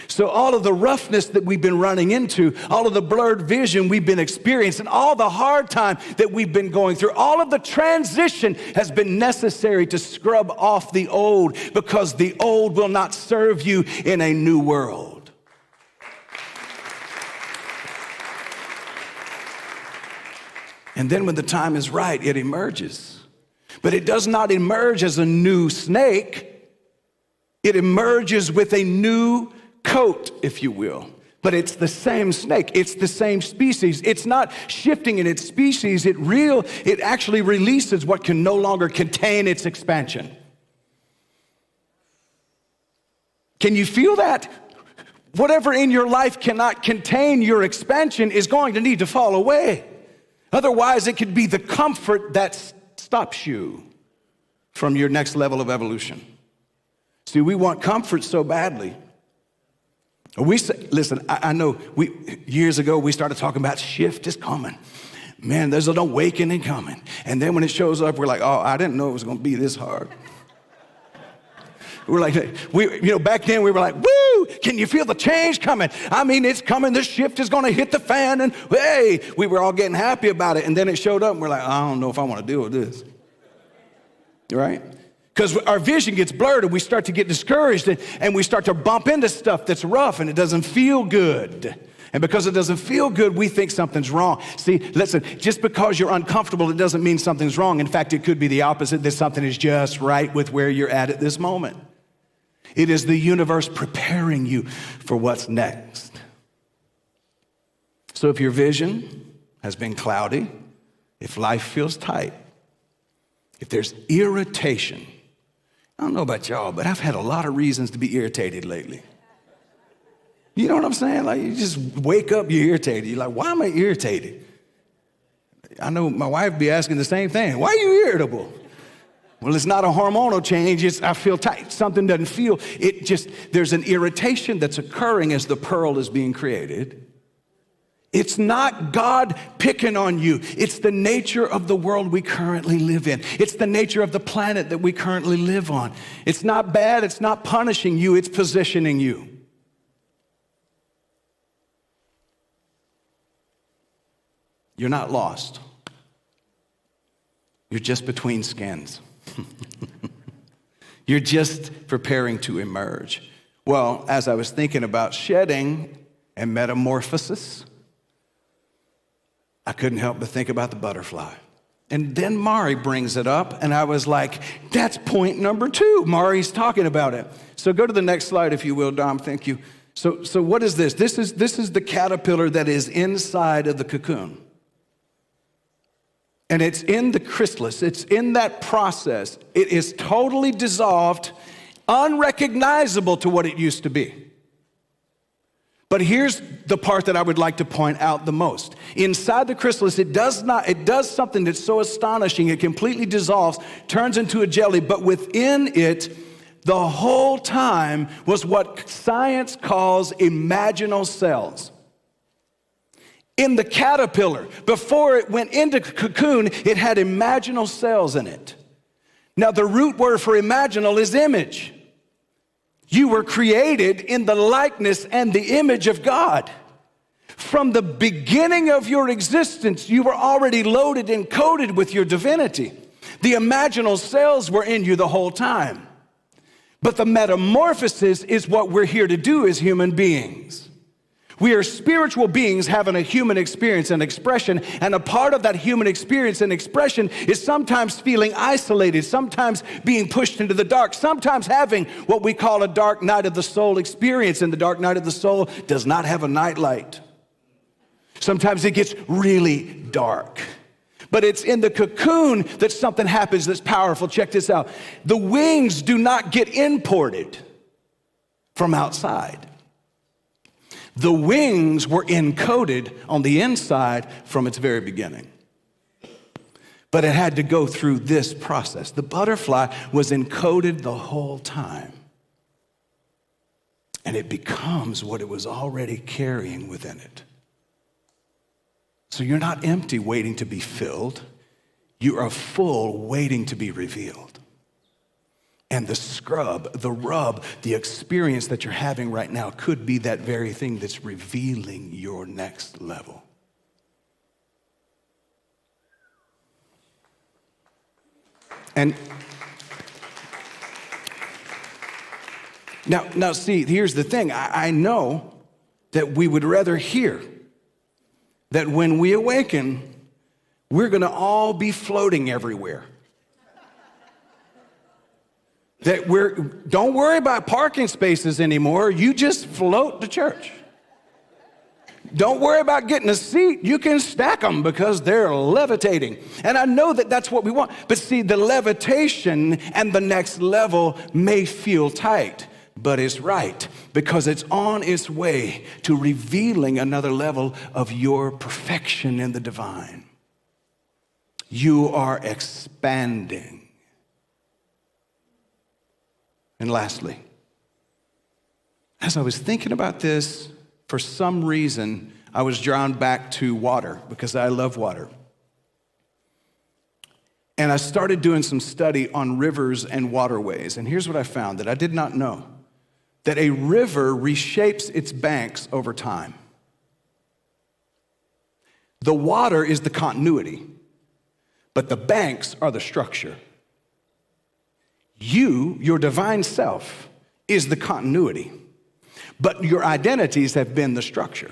So all of the roughness that we've been running into, all of the blurred vision we've been experiencing, all the hard time that we've been going through, all of the transition has been necessary to scrub off the old, because the old will not serve you in a new world. And then when the time is right, it emerges. But it does not emerge as a new snake. It emerges with a new coat, if you will. But it's the same snake. It's the same species. It's not shifting in its species. It actually releases what can no longer contain its expansion. Can you feel that? Whatever in your life cannot contain your expansion is going to need to fall away. Otherwise, it could be the comfort that stops you from your next level of evolution. See, we want comfort so badly. We say, listen, I know years ago we started talking about shift is coming. Man, there's an awakening coming. And then when it shows up, we're like, oh, I didn't know it was going to be this hard. We're like, back then we were like, woo, can you feel the change coming? I mean, it's coming. The shift is going to hit the fan. And hey, we were all getting happy about it. And then it showed up and we're like, I don't know if I want to deal with this. Right? Because our vision gets blurred and we start to get discouraged and we start to bump into stuff that's rough and it doesn't feel good. And because it doesn't feel good, we think something's wrong. See, listen, just because you're uncomfortable, it doesn't mean something's wrong. In fact, it could be the opposite, that something is just right with where you're at this moment. It is the universe preparing you for what's next. So if your vision has been cloudy, if life feels tight, if there's irritation, I don't know about y'all, but I've had a lot of reasons to be irritated lately. You know what I'm saying? Like, you just wake up, you're irritated. You're like, why am I irritated? I know my wife be asking the same thing. Why are you irritable? Well, it's not a hormonal change. It's I feel tight. Something doesn't feel. There's an irritation that's occurring as the pearl is being created. It's not God picking on you. It's the nature of the world we currently live in. It's the nature of the planet that we currently live on. It's not bad. It's not punishing you. It's positioning you. You're not lost. You're just between skins. You're just preparing to emerge. Well, as I was thinking about shedding and metamorphosis, I couldn't help but think about the butterfly. And then Mari brings it up, and I was like, that's point number 2. Mari's talking about it. So go to the next slide, if you will, Dom. Thank you. So what is this? This is the caterpillar that is inside of the cocoon. And it's in the chrysalis. It's in that process. It is totally dissolved, unrecognizable to what it used to be. But here's the part that I would like to point out the most. Inside the chrysalis, it does something that's so astonishing. It completely dissolves, turns into a jelly, but within it, the whole time was what science calls imaginal cells. In the caterpillar, before it went into cocoon, it had imaginal cells in it. Now, the root word for imaginal is image. You were created in the likeness and the image of God. From the beginning of your existence, you were already loaded and coated with your divinity. The imaginal cells were in you the whole time. But the metamorphosis is what we're here to do as human beings. We are spiritual beings having a human experience and expression, and a part of that human experience and expression is sometimes feeling isolated, sometimes being pushed into the dark, sometimes having what we call a dark night of the soul experience, and the dark night of the soul does not have a nightlight. Sometimes it gets really dark. But it's in the cocoon that something happens that's powerful. Check this out. The wings do not get imported from outside. The wings were encoded on the inside from its very beginning. But it had to go through this process. The butterfly was encoded the whole time. And it becomes what it was already carrying within it. So you're not empty waiting to be filled. You are full waiting to be revealed. And the scrub, the rub, the experience that you're having right now could be that very thing that's revealing your next level. And now see, here's the thing. I know that we would rather hear that when we awaken, we're going to all be floating everywhere. That don't worry about parking spaces anymore. You just float to church. Don't worry about getting a seat. You can stack them because they're levitating. And I know that that's what we want. But see, the levitation and the next level may feel tight, but it's right because it's on its way to revealing another level of your perfection in the divine. You are expanding. And lastly, as I was thinking about this, for some reason, I was drawn back to water because I love water. And I started doing some study on rivers and waterways. And here's what I found that I did not know, that a river reshapes its banks over time. The water is the continuity, but the banks are the structure. You, your divine self, is the continuity, but your identities have been the structure.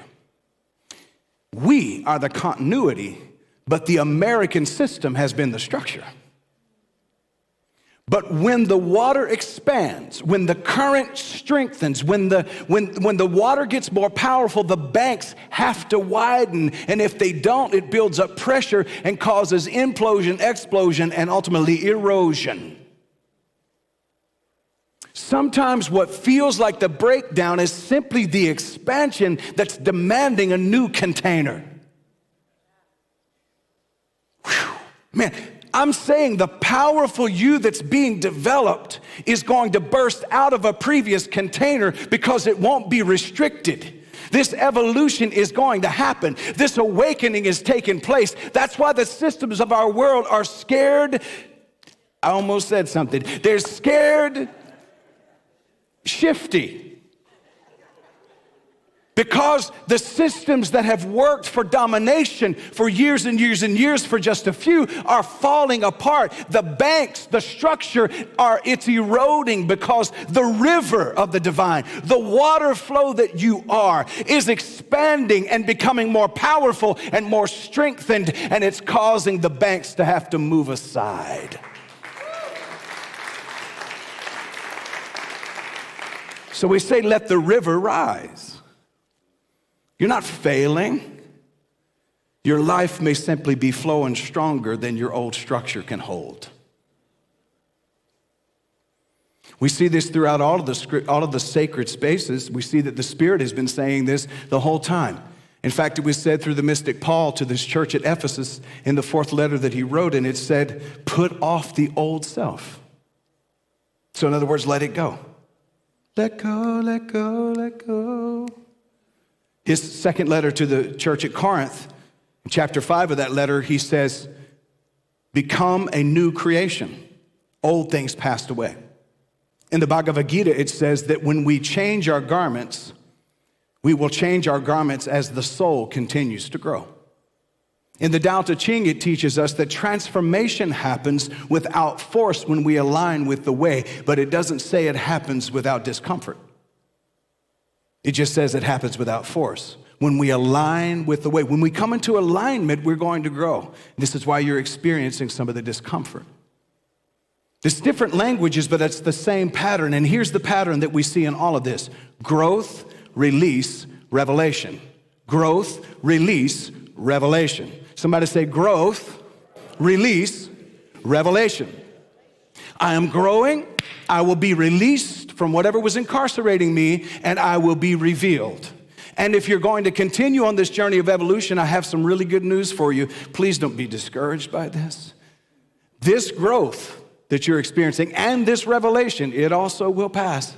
We are the continuity, but the American system has been the structure. But when the water expands, when the current strengthens, when the water gets more powerful, the banks have to widen. And if they don't, it builds up pressure and causes implosion, explosion, and ultimately erosion. Sometimes what feels like the breakdown is simply the expansion that's demanding a new container. Whew. Man, I'm saying the powerful you that's being developed is going to burst out of a previous container because it won't be restricted. This evolution is going to happen. This awakening is taking place. That's why the systems of our world are scared. I almost said something. They're scared, shifty. Because the systems that have worked for domination for years and years and years for just a few are falling apart. The banks, the structure, it's eroding because the river of the divine, the water flow that you are, is expanding and becoming more powerful and more strengthened, and it's causing the banks to have to move aside. So we say, let the river rise. You're not failing. Your life may simply be flowing stronger than your old structure can hold. We see this throughout all of the sacred spaces. We see that the Spirit has been saying this the whole time. In fact, it was said through the mystic Paul to this church at Ephesus in the 4th letter that he wrote, and it said, put off the old self. So in other words, let it go. Let go, let go, let go. His second letter to the church at Corinth, in chapter 5 of that letter, he says, become a new creation. Old things passed away. In the Bhagavad Gita, it says that when we change our garments, we will change our garments as the soul continues to grow. In the Tao Te Ching, it teaches us that transformation happens without force when we align with the way, but it doesn't say it happens without discomfort. It just says it happens without force. When we align with the way, when we come into alignment, we're going to grow. This is why you're experiencing some of the discomfort. There's different languages, but it's the same pattern. And here's the pattern that we see in all of this. Growth, release, revelation. Growth, release, revelation. Somebody say growth, release, revelation. I am growing. I will be released from whatever was incarcerating me, and I will be revealed. And if you're going to continue on this journey of evolution, I have some really good news for you. Please don't be discouraged by this. This growth that you're experiencing and this revelation, it also will pass,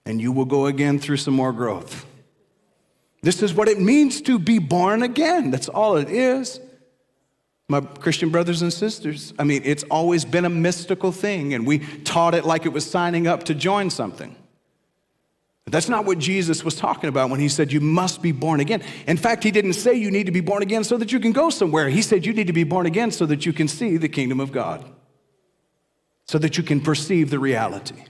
and you will go again through some more growth. This is what it means to be born again. That's all it is. My Christian brothers and sisters, I mean, it's always been a mystical thing, and we taught it like it was signing up to join something. But that's not what Jesus was talking about when he said you must be born again. In fact, he didn't say you need to be born again so that you can go somewhere. He said you need to be born again so that you can see the kingdom of God, so that you can perceive the reality.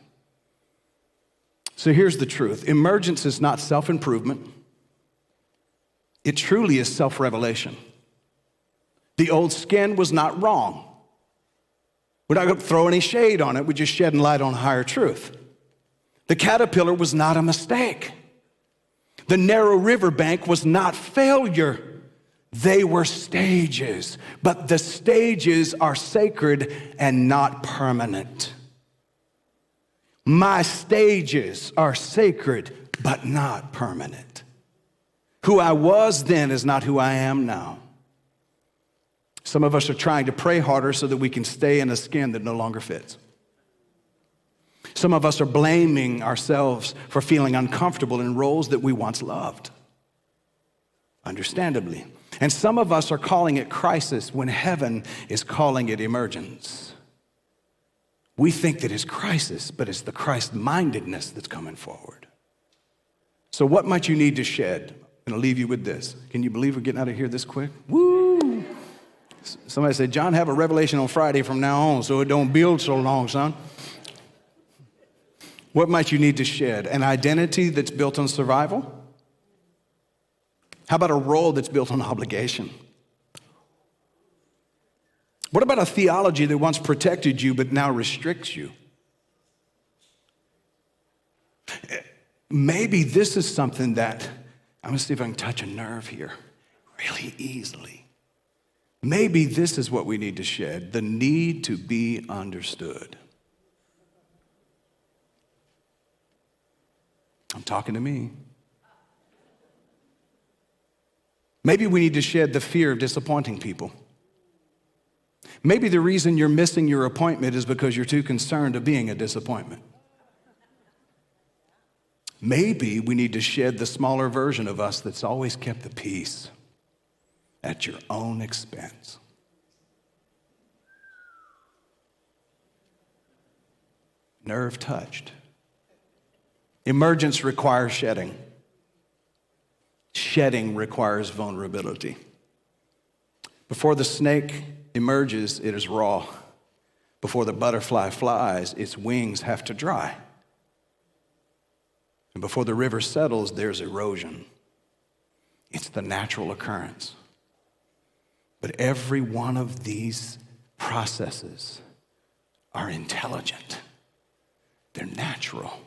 So here's the truth. Emergence is not self-improvement. It truly is self-revelation. The old skin was not wrong. We're not going to throw any shade on it. We're just shedding light on higher truth. The caterpillar was not a mistake. The narrow riverbank was not failure. They were stages, but the stages are sacred and not permanent. My stages are sacred, but not permanent. Who I was then is not who I am now. Some of us are trying to pray harder so that we can stay in a skin that no longer fits. Some of us are blaming ourselves for feeling uncomfortable in roles that we once loved. Understandably. And some of us are calling it crisis when heaven is calling it emergence. We think that it's crisis, but it's the Christ-mindedness that's coming forward. So what might you need to shed? I'm going to leave you with this. Can you believe we're getting out of here this quick? Woo! Somebody said, John, have a revelation on Friday from now on so it don't build so long, son. What might you need to shed? An identity that's built on survival? How about a role that's built on obligation? What about a theology that once protected you but now restricts you? Maybe this is something that, I'm going to see if I can touch a nerve here really easily. Maybe this is what we need to shed, the need to be understood. I'm talking to me. Maybe we need to shed the fear of disappointing people. Maybe the reason you're missing your appointment is because you're too concerned of being a disappointment. Maybe we need to shed the smaller version of us that's always kept the peace at your own expense. Nerve touched. Emergence requires shedding. Shedding requires vulnerability. Before the snake emerges, it is raw. Before the butterfly flies, its wings have to dry. And before the river settles, there's erosion. It's the natural occurrence. But every one of these processes are intelligent. They're natural.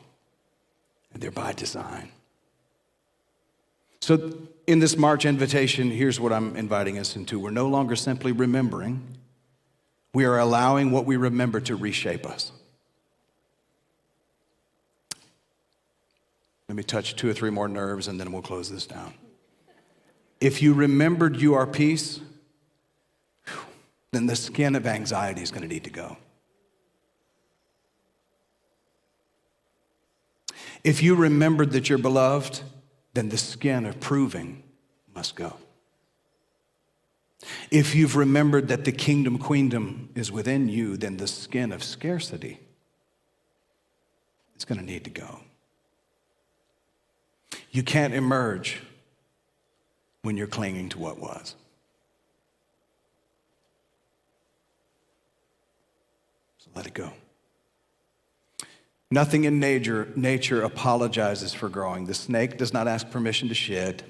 And they're by design. So in this March invitation, here's what I'm inviting us into. We're no longer simply remembering. We are allowing what we remember to reshape us. Let me touch 2 or 3 more nerves and then we'll close this down. If you remembered you are peace, then the skin of anxiety is going to need to go. If you remembered that you're beloved, then the skin of proving must go. If you've remembered that the kingdom queendom is within you, then the skin of scarcity is going to need to go. You can't emerge when you're clinging to what was. So let it go. Nothing in nature apologizes for growing. The snake does not ask permission to shed.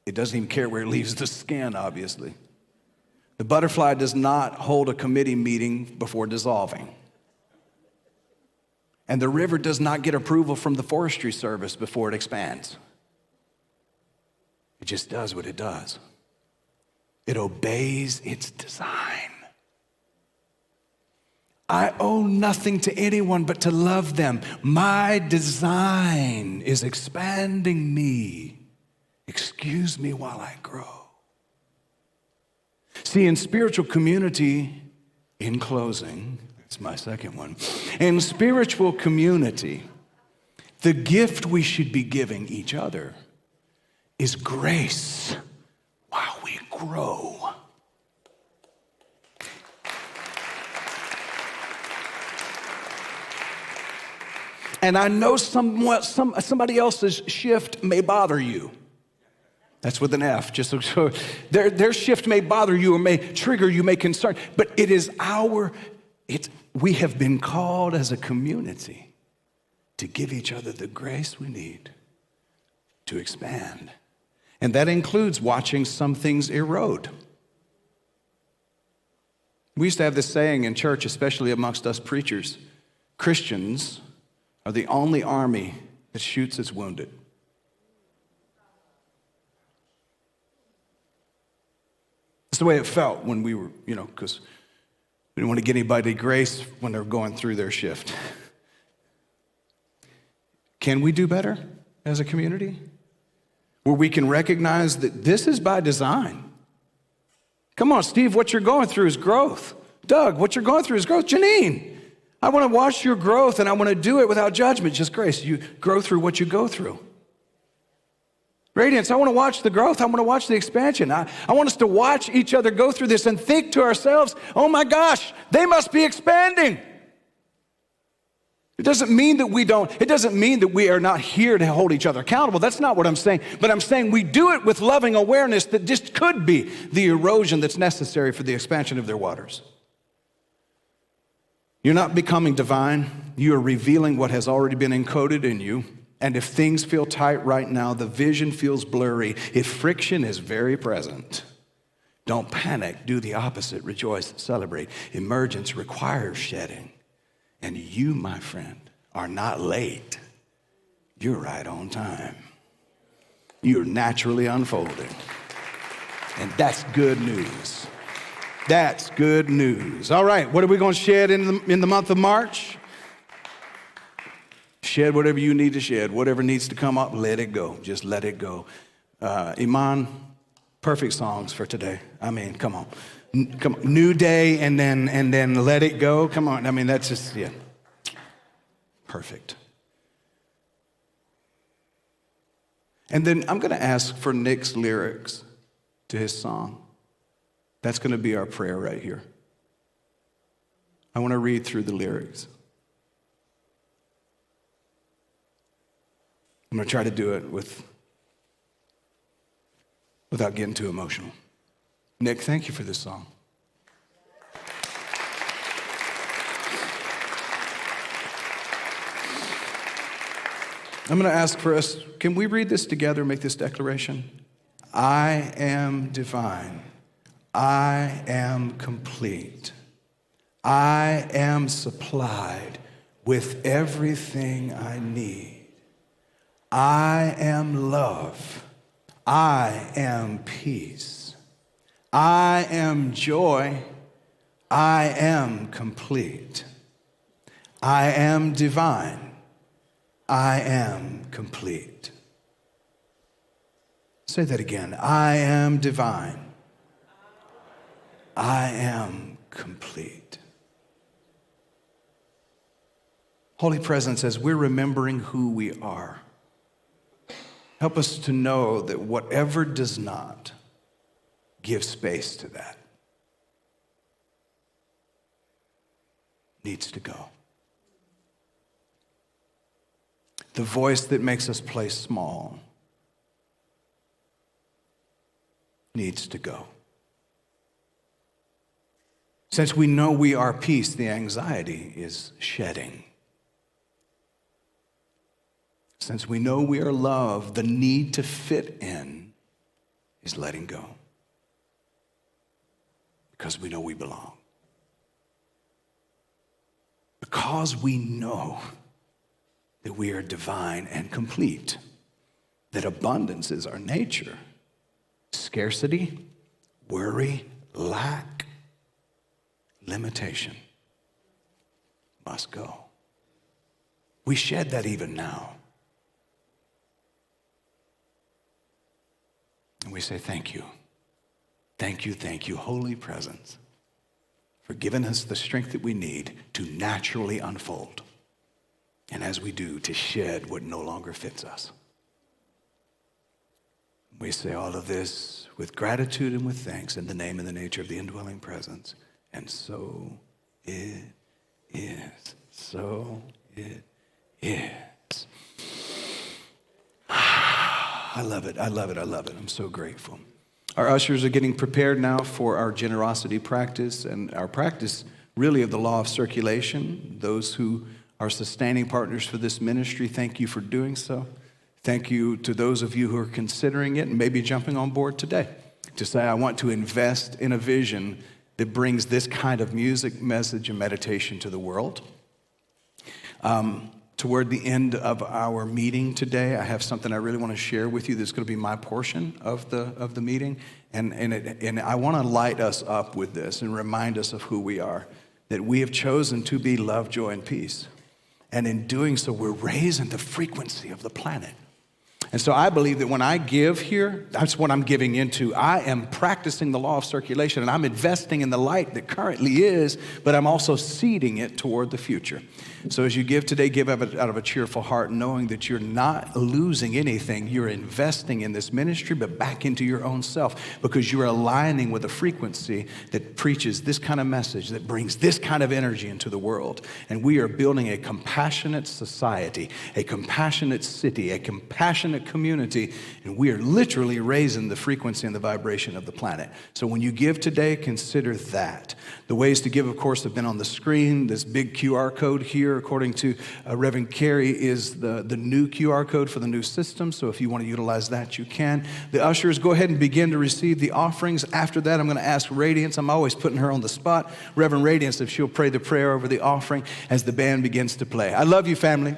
It doesn't even care where it leaves the skin, obviously. The butterfly does not hold a committee meeting before dissolving. And the river does not get approval from the forestry service before it expands. It just does what it does. It obeys its design. I owe nothing to anyone but to love them. My design is expanding me. Excuse me while I grow. See, in spiritual community, in closing, that's my second one. In spiritual community, the gift we should be giving each other is grace while we grow. And I know somebody else's shift may bother you. That's with an F, just so their shift may bother you or may trigger you, may concern. But it is we have been called as a community to give each other the grace we need to expand. And that includes watching some things erode. We used to have this saying in church, especially amongst us preachers, Christians are the only army that shoots its wounded. That's the way it felt when we were, because we didn't want to get anybody grace when they're going through their shift. Can we do better as a community? Where we can recognize that this is by design. Come on, Steve, what you're going through is growth. Doug, what you're going through is growth. Janine, I want to watch your growth and I want to do it without judgment, just grace. You grow through what you go through. Radiance, I want to watch the growth. I want to watch the expansion. I want us to watch each other go through this and think to ourselves, oh my gosh, they must be expanding. It doesn't mean that we are not here to hold each other accountable. That's not what I'm saying. But I'm saying we do it with loving awareness that just could be the erosion that's necessary for the expansion of their waters. You're not becoming divine. You are revealing what has already been encoded in you. And if things feel tight right now, the vision feels blurry, if friction is very present, don't panic. Do the opposite. Rejoice, celebrate. Emergence requires shedding. And you, my friend, are not late. You're right on time. You're naturally unfolding. And that's good news. That's good news. All right, what are we going to shed in the month of March? Shed whatever you need to shed. Whatever needs to come up, let it go. Just let it go. Iman, perfect songs for today. I mean, come on. New day and then let it go. Come on. I mean, that's just, yeah. Perfect. And then I'm going to ask for Nick's lyrics to his song. That's going to be our prayer right here. I want to read through the lyrics. I'm going to try to do it without getting too emotional. Nick, thank you for this song. I'm going to ask for us, can we read this together, make this declaration? I am divine. I am complete. I am supplied with everything I need. I am love. I am peace. I am joy. I am complete. I am divine. I am complete. Say that again. I am divine. I am complete. Holy Presence, as we're remembering who we are, help us to know that whatever does not give space to that needs to go. The voice that makes us play small needs to go. Since we know we are peace, the anxiety is shedding. Since we know we are love, the need to fit in is letting go. Because we know we belong. Because we know that we are divine and complete, that abundance is our nature. Scarcity, worry, lack, limitation must go. We shed that even now. And we say, thank you. Thank you, thank you, Holy Presence, for giving us the strength that we need to naturally unfold. And as we do, to shed what no longer fits us. We say all of this with gratitude and with thanks in the name and the nature of the indwelling presence. And so it is. So it is. I love it. I love it. I love it. I'm so grateful. Our ushers are getting prepared now for our generosity practice and our practice really of the law of circulation. Those who are sustaining partners for this ministry, thank you for doing so. Thank you to those of you who are considering it and maybe jumping on board today to say, I want to invest in a vision that brings this kind of music, message, and meditation to the world. Toward the end of our meeting today, I have something I really want to share with you that's going to be my portion of the meeting. And I want to light us up with this and remind us of who we are, that we have chosen to be love, joy, and peace. And in doing so, we're raising the frequency of the planet. And so I believe that when I give here, that's what I'm giving into. I am practicing the law of circulation, and I'm investing in the light that currently is, but I'm also seeding it toward the future. So as you give today, give out of a cheerful heart, knowing that you're not losing anything. You're investing in this ministry, but back into your own self, because you're aligning with a frequency that preaches this kind of message, that brings this kind of energy into the world. And we are building a compassionate society, a compassionate city, a compassionate community, and we are literally raising the frequency and the vibration of the planet. So when you give today, consider that. The ways to give, of course, have been on the screen. This big QR code here, according to Reverend Kerri, is the new QR code for the new system. So if you want to utilize that, you can. The ushers, go ahead and begin to receive the offerings. After that, I'm going to ask Radiance. I'm always putting her on the spot. Reverend Radiance, if she'll pray the prayer over the offering as the band begins to play. I love you, family.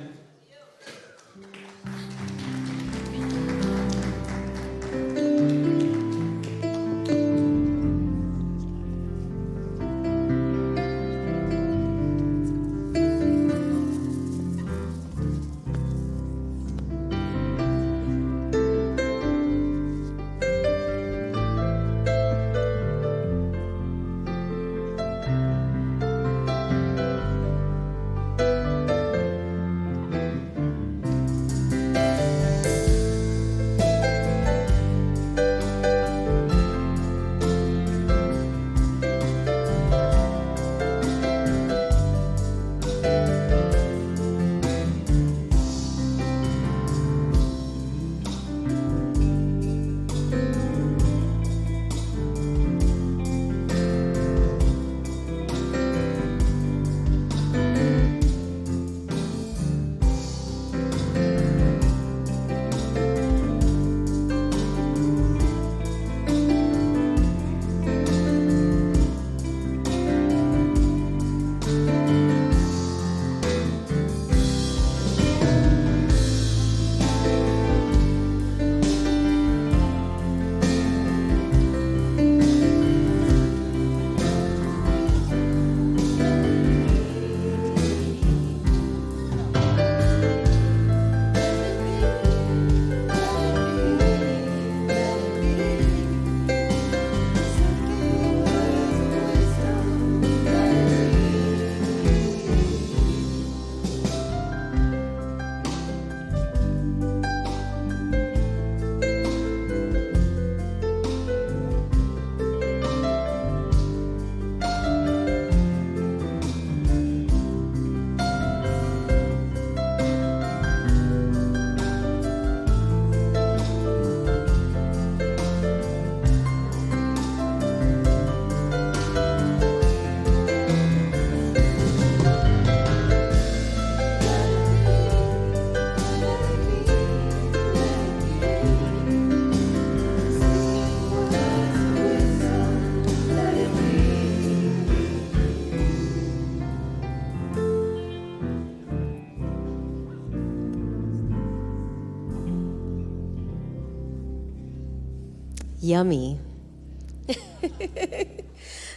Yummy.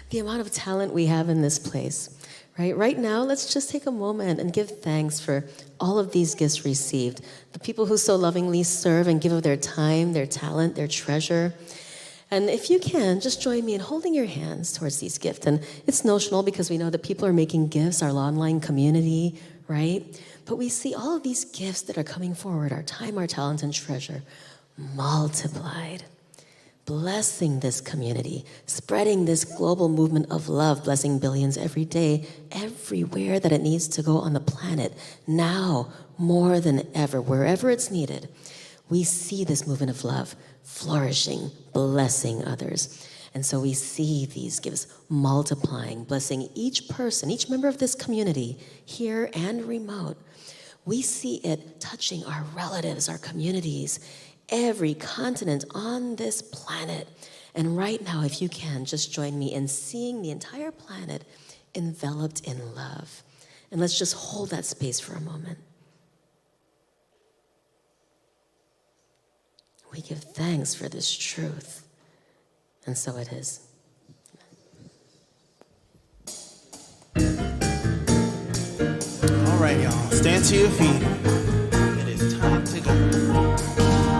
The amount of talent we have in this place, right? Right now, let's just take a moment and give thanks for all of these gifts received. The people who so lovingly serve and give of their time, their talent, their treasure. And if you can, just join me in holding your hands towards these gifts. And it's notional because we know that people are making gifts, our online community, right? But we see all of these gifts that are coming forward, our time, our talent, and treasure, multiplied. Blessing this community, spreading this global movement of love, blessing billions every day, everywhere that it needs to go on the planet, now more than ever, wherever it's needed. We see this movement of love flourishing, blessing others. And so we see these gifts multiplying, blessing each person, each member of this community, here and remote. We see it touching our relatives, our communities, every continent on this planet. And right now, if you can, just join me in seeing the entire planet enveloped in love. And let's just hold that space for a moment. We give thanks for this truth. And so it is. All right, y'all. Stand to your feet. It is time to go.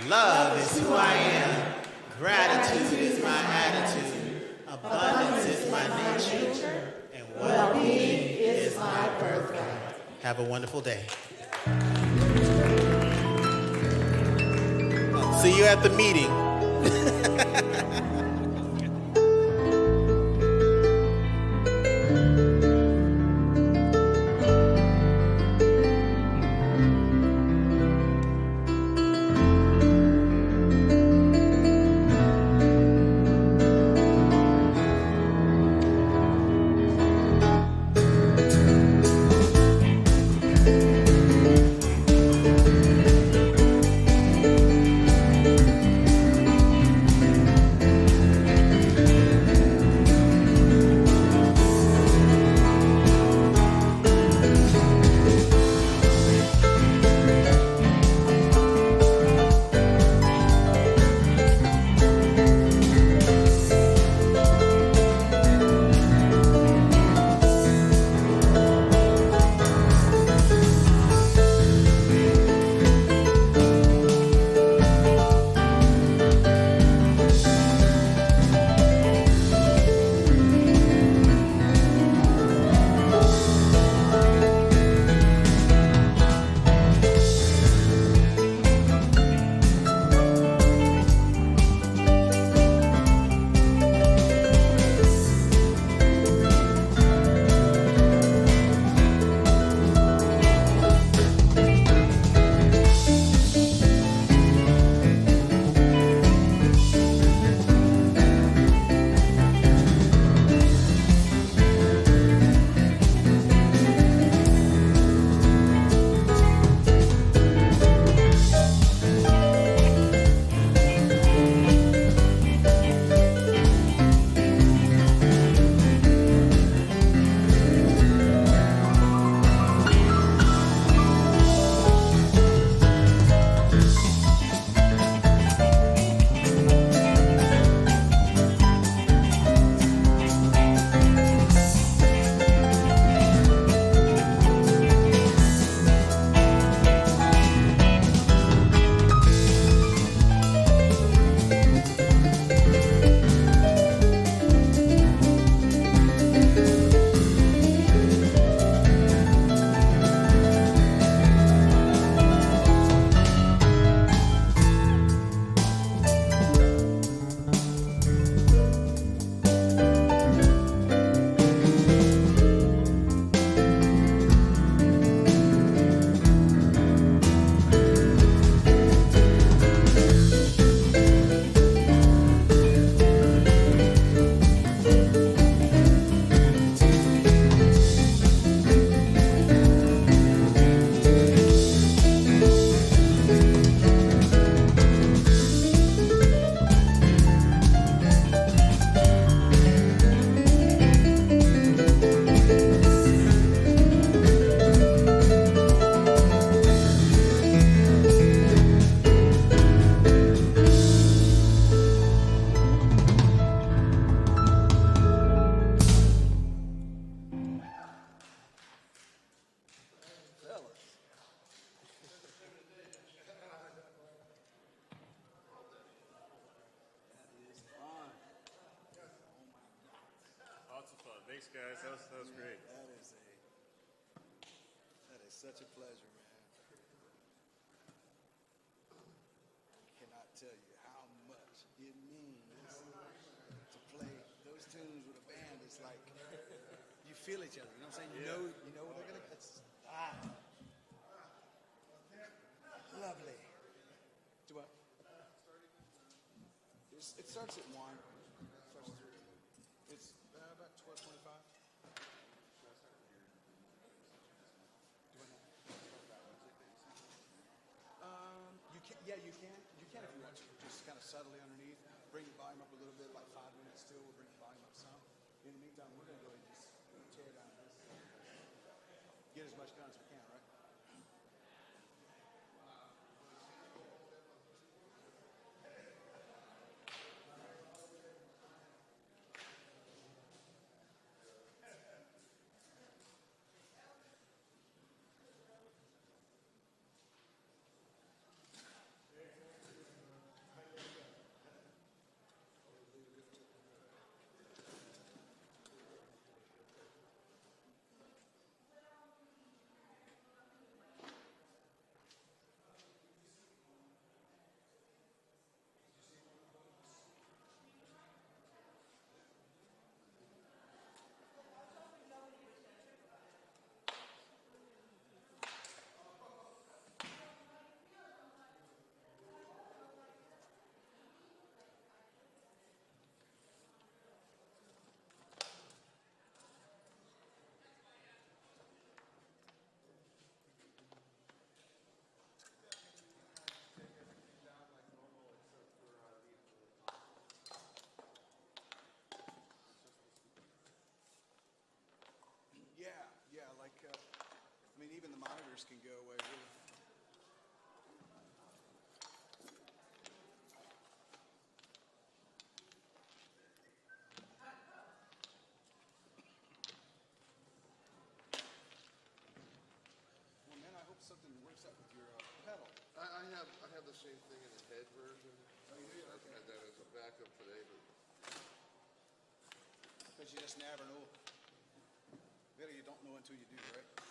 Love is who I am. Gratitude is my attitude. Abundance is my nature. And well-being is my birthright. Have a wonderful day. See you at the meeting. Thanks, guys. That was great. That is such a pleasure, man. I cannot tell you how much it means to play those tunes with a band. It's like you feel each other. You know what I'm saying? You know what they're gonna. It's lovely. Do what? It starts at 1. It's about 12:25. You can. You can if you want to. Just kind of subtly underneath. Bring the volume up a little bit, like 5 minutes still. We'll bring the volume up some. In the meantime, we're going to go ahead and just tear down this. Get as much done as we can, right? even the monitors can go away, really. Well, man, I hope something works out with your pedal. I have the same thing in the head version. Oh, you do? I Okay. had that as a backup today, but Because you just never know. Really, you don't know until you do, right?